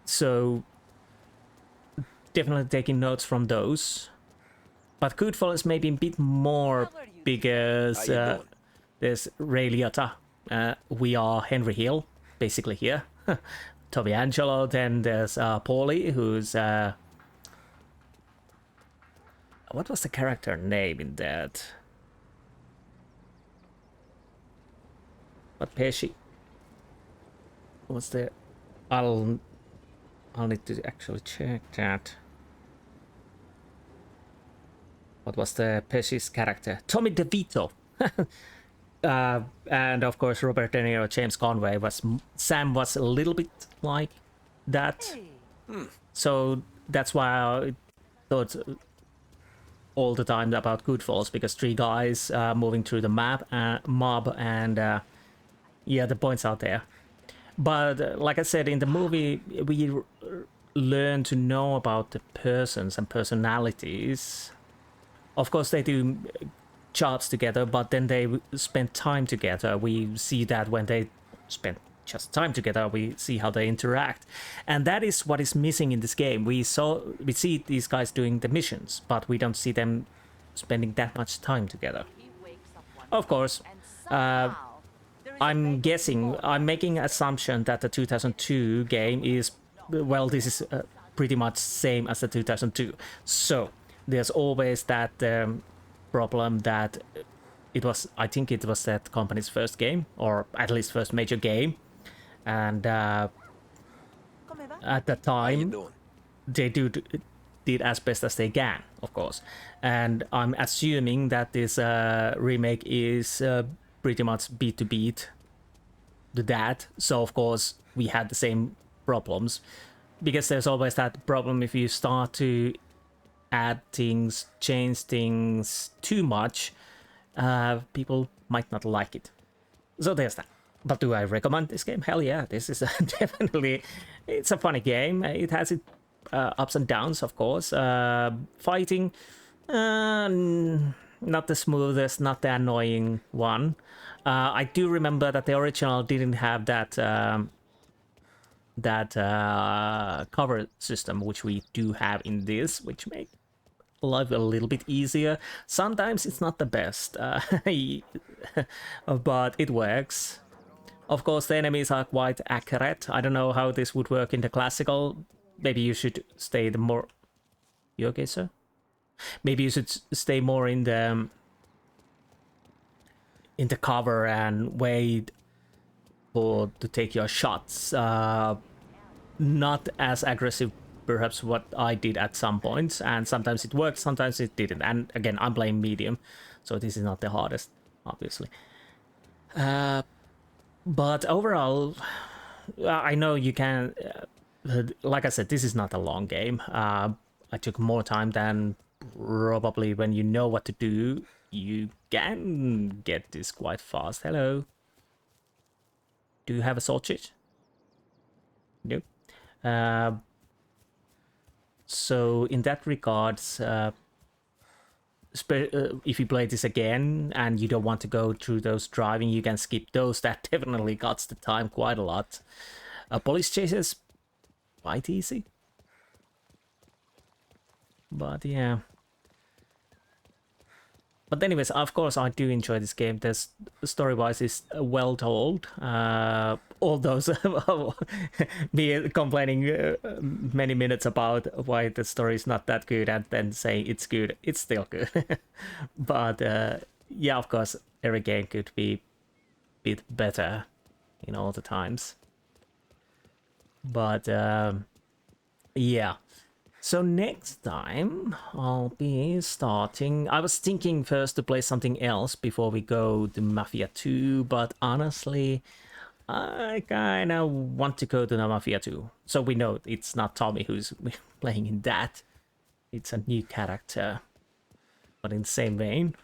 So definitely taking notes from those. But Goodfellas maybe a bit more because there's Ray Liotta. We are Henry Hill, basically here. Tommy Angelo, then there's Paulie, who's... what was the character name in that? What Pesci? What's the... I'll need to actually check that. What was the Pesci's character? Tommy DeVito. And of course Robert De Niro, James Conway was... Sam was a little bit like that. So that's why I thought all the time about Goodfellas, because three guys moving through the mob, and yeah, the points out there. But like I said, in the movie, we learn to know about the persons and personalities. Of course, they do jobs together, but then they spend time together. We see that when they spend just time together, we see how they interact. And that is what is missing in this game. We see these guys doing the missions, but we don't see them spending that much time together. Of course, I'm guessing, I'm making an assumption that the 2002 game is, well, this is pretty much same as the 2002. So there's always that problem that it was, I think it was that company's first game, or at least first major game. And at the time, they did as best as they can, of course. And I'm assuming that this remake is pretty much beat to beat that. So of course we had the same problems, because there's always that problem if you start to add things, change things too much, people might not like it. So there's that. But do I recommend this game? Hell yeah, this is definitely, it's a funny game. It has its ups and downs, of course. Fighting, not the smoothest, not the annoying one. I do remember that the original didn't have that cover system, which we do have in this, which makes life a little bit easier. Sometimes it's not the best, but it works. Of course, the enemies are quite accurate. I don't know how this would work in the classical. Maybe you should stay the more... You okay, sir? Maybe you should stay more in the cover and wait to take your shots. Not as aggressive, perhaps, what I did at some points. And sometimes it worked, sometimes it didn't. And again, I'm playing medium, so this is not the hardest, obviously. But overall, I know you can... like I said, this is not a long game. I took more time than probably when you know what to do. You can get this quite fast. Hello. Do you have a sausage? Nope. So in that regards, if you play this again and you don't want to go through those driving, you can skip those. That definitely cuts the time quite a lot. Police chases, quite easy. But yeah. But anyways, of course, I do enjoy this game. This story-wise is well told. All those me complaining many minutes about why the story is not that good, and then saying it's good, it's still good. But yeah, of course, every game could be a bit better in all the times. But yeah. So next time I'll be starting... I was thinking first to play something else before we go to Mafia 2, but honestly, I kind of want to go to the Mafia 2. So we know it's not Tommy who's playing in that. It's a new character, but in the same vein.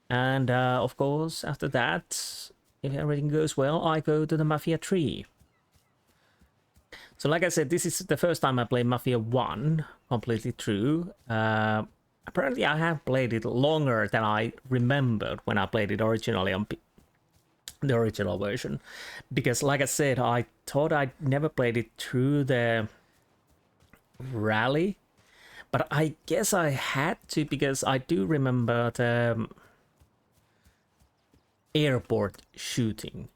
And of course, after that, if everything goes well, I go to the Mafia 3. So like I said, this is the first time I play Mafia 1 completely through. And apparently I have played it longer than I remembered when I played it originally on the original version. Because like I said, I thought I'd never played it through the rally. But I guess I had to, because I do remember the airport shooting.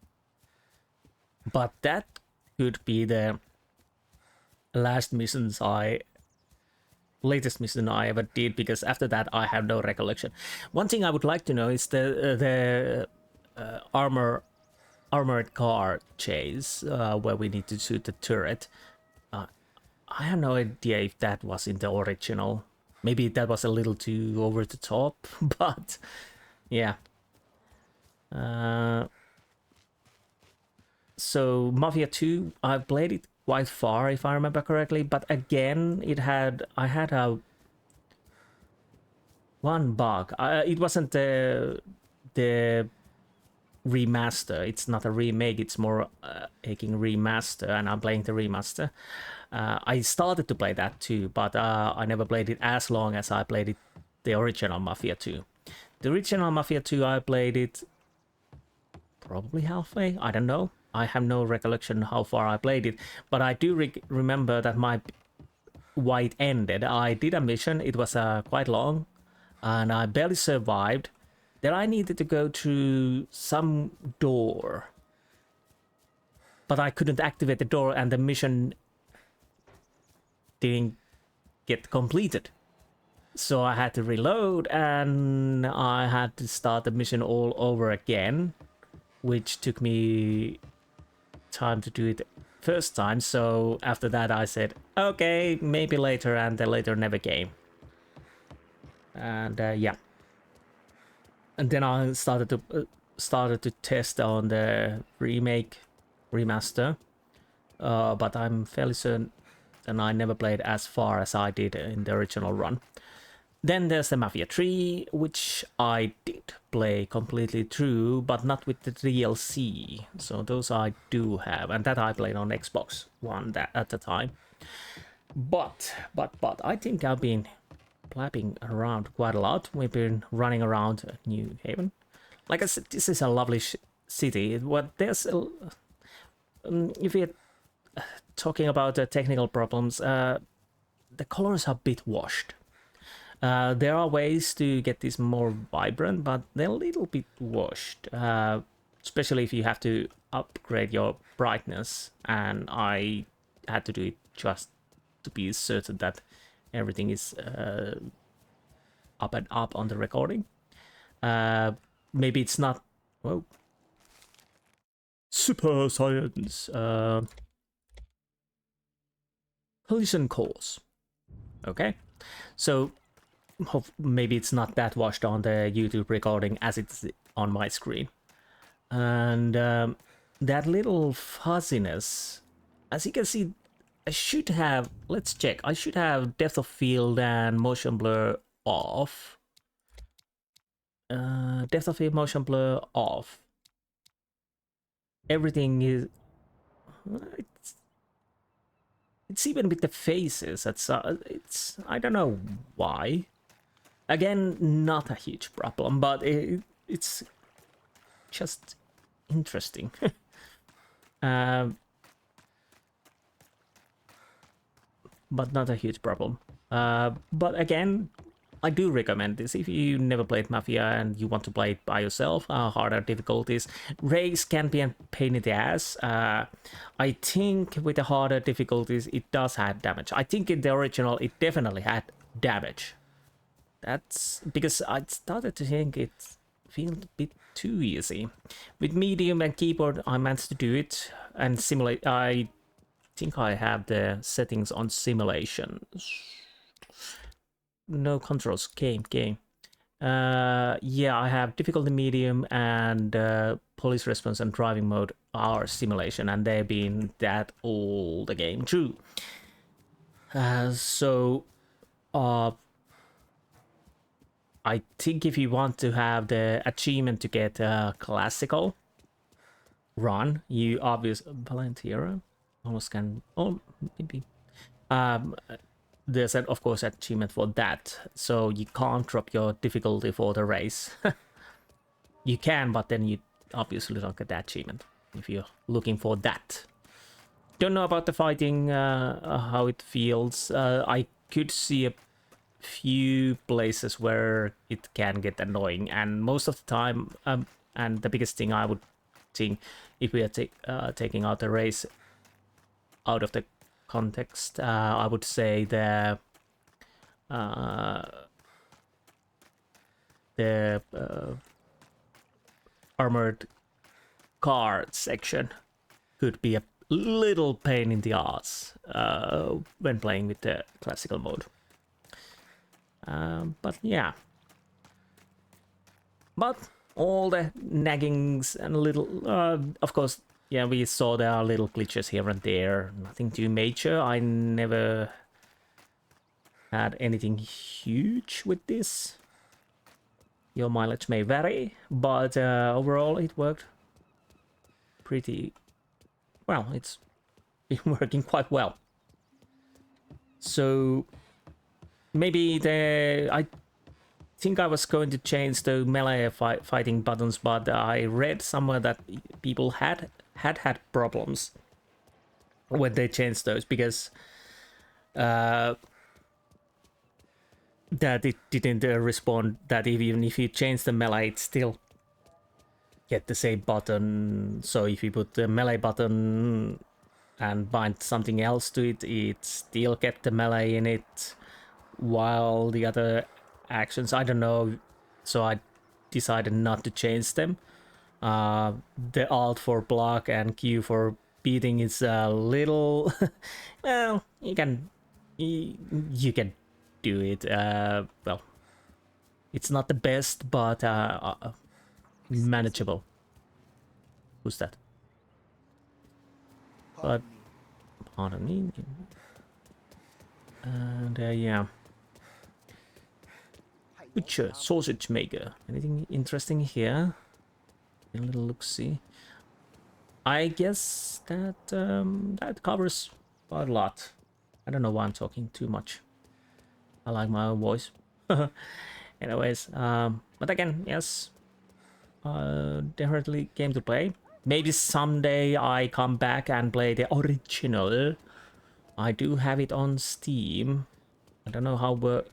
But that could be the latest mission I ever did, because after that I have no recollection. One thing I would like to know is the armored car chase where we need to shoot the turret. I have no idea if that was in the original. Maybe that was a little too over the top, but yeah. So Mafia 2, I've played it quite far if I remember correctly, but again I had a one bug. It wasn't the remaster. It's not a remake, it's more taking remaster, and I'm playing the remaster. I started to play that too, but I never played it as long as I played it the original Mafia 2. The original Mafia 2, I played it probably halfway, I don't know. I have no recollection how far I played it, but I do remember that my white ended. I did a mission, it was quite long, and I barely survived. Then I needed to go through some door, but I couldn't activate the door, and the mission didn't get completed. So I had to reload, and I had to start the mission all over again, which took me time to do it first time. So after that I said, okay, maybe later, and the later never came. And yeah. And then I started to test on the remake, remaster, but I'm fairly certain and I never played as far as I did in the original run. Then there's the Mafia 3, which I did play completely through, but not with the DLC. So those I do have, and that I played on Xbox One at the time. But I think I've been flapping around quite a lot. We've been running around New Haven. Like I said, this is a lovely city. What there's if you're talking about the technical problems, the colors are a bit washed. There are ways to get this more vibrant, but they're a little bit washed, especially if you have to upgrade your brightness, and I had to do it just to be certain that everything is up and up on the recording. Maybe it's not... Whoa. Super science. Collision course. Okay. So maybe it's not that washed on the YouTube recording as it's on my screen. And that little fuzziness, as you can see, I should have, let's check, I should have depth of field and motion blur off. Depth of field, motion blur off. Everything is, it's even with the faces, it's I don't know why. Again, not a huge problem, but it's just interesting. But not a huge problem. But again, I do recommend this if you never played Mafia and you want to play it by yourself. Harder difficulties. Race can be a pain in the ass. I think with the harder difficulties, it does have damage. I think in the original, it definitely had damage. That's because I started to think it feels a bit too easy. With medium and keyboard, I managed to do it and simulate. I think I have the settings on simulation. No controls. Game. Yeah, I have difficulty medium and police response and driving mode are simulation, and they've been that all the game through. So I think if you want to have the achievement to get a classical run, you obviously volunteer almost can. Oh, maybe. there's of course achievement for that, so you can't drop your difficulty for the race. You can, but then you obviously don't get the achievement if you're looking for that. Don't know about the fighting, how it feels. I could see a few places where it can get annoying, and most of the time, and the biggest thing I would think, if we are taking out the race out of the context, I would say the armored car section could be a little pain in the ass when playing with the classical mode. But yeah. But all the naggings and little... of course, yeah, we saw there are little glitches here and there. Nothing too major. I never had anything huge with this. Your mileage may vary, but overall it worked pretty well. It's been working quite well. So maybe I think I was going to change the melee fighting buttons, but I read somewhere that people had problems when they changed those, because that it didn't respond, that even if you change the melee, it still get the same button. So if you put the melee button and bind something else to it, it still get the melee in it, while the other actions, I don't know, so I decided not to change them. The Alt for block and Q for beating is a little well, you can do it. Well, it's not the best, but manageable. Who's that? But pardon me. And yeah. Butcher, sausage maker. Anything interesting here? A little look-see. I guess that that covers quite a lot. I don't know why I'm talking too much. I like my own voice. Anyways, but again, yes, definitely game to play. Maybe someday I come back and play the original. I do have it on Steam. I don't know how good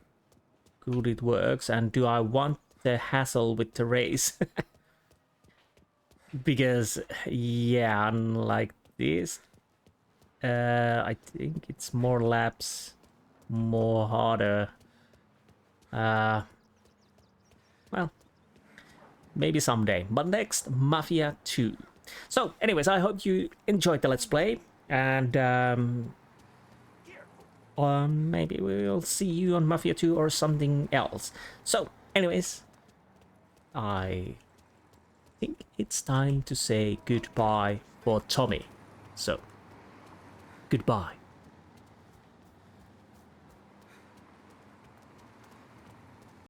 it works, and do I want the hassle with the race? Because yeah, unlike this, I think it's more laps, more harder. Well, maybe someday. But next, Mafia 2. So, anyways, I hope you enjoyed the Let's Play, and maybe we'll see you on Mafia 2 or something else. So, anyways, I think it's time to say goodbye for Tommy. So, goodbye.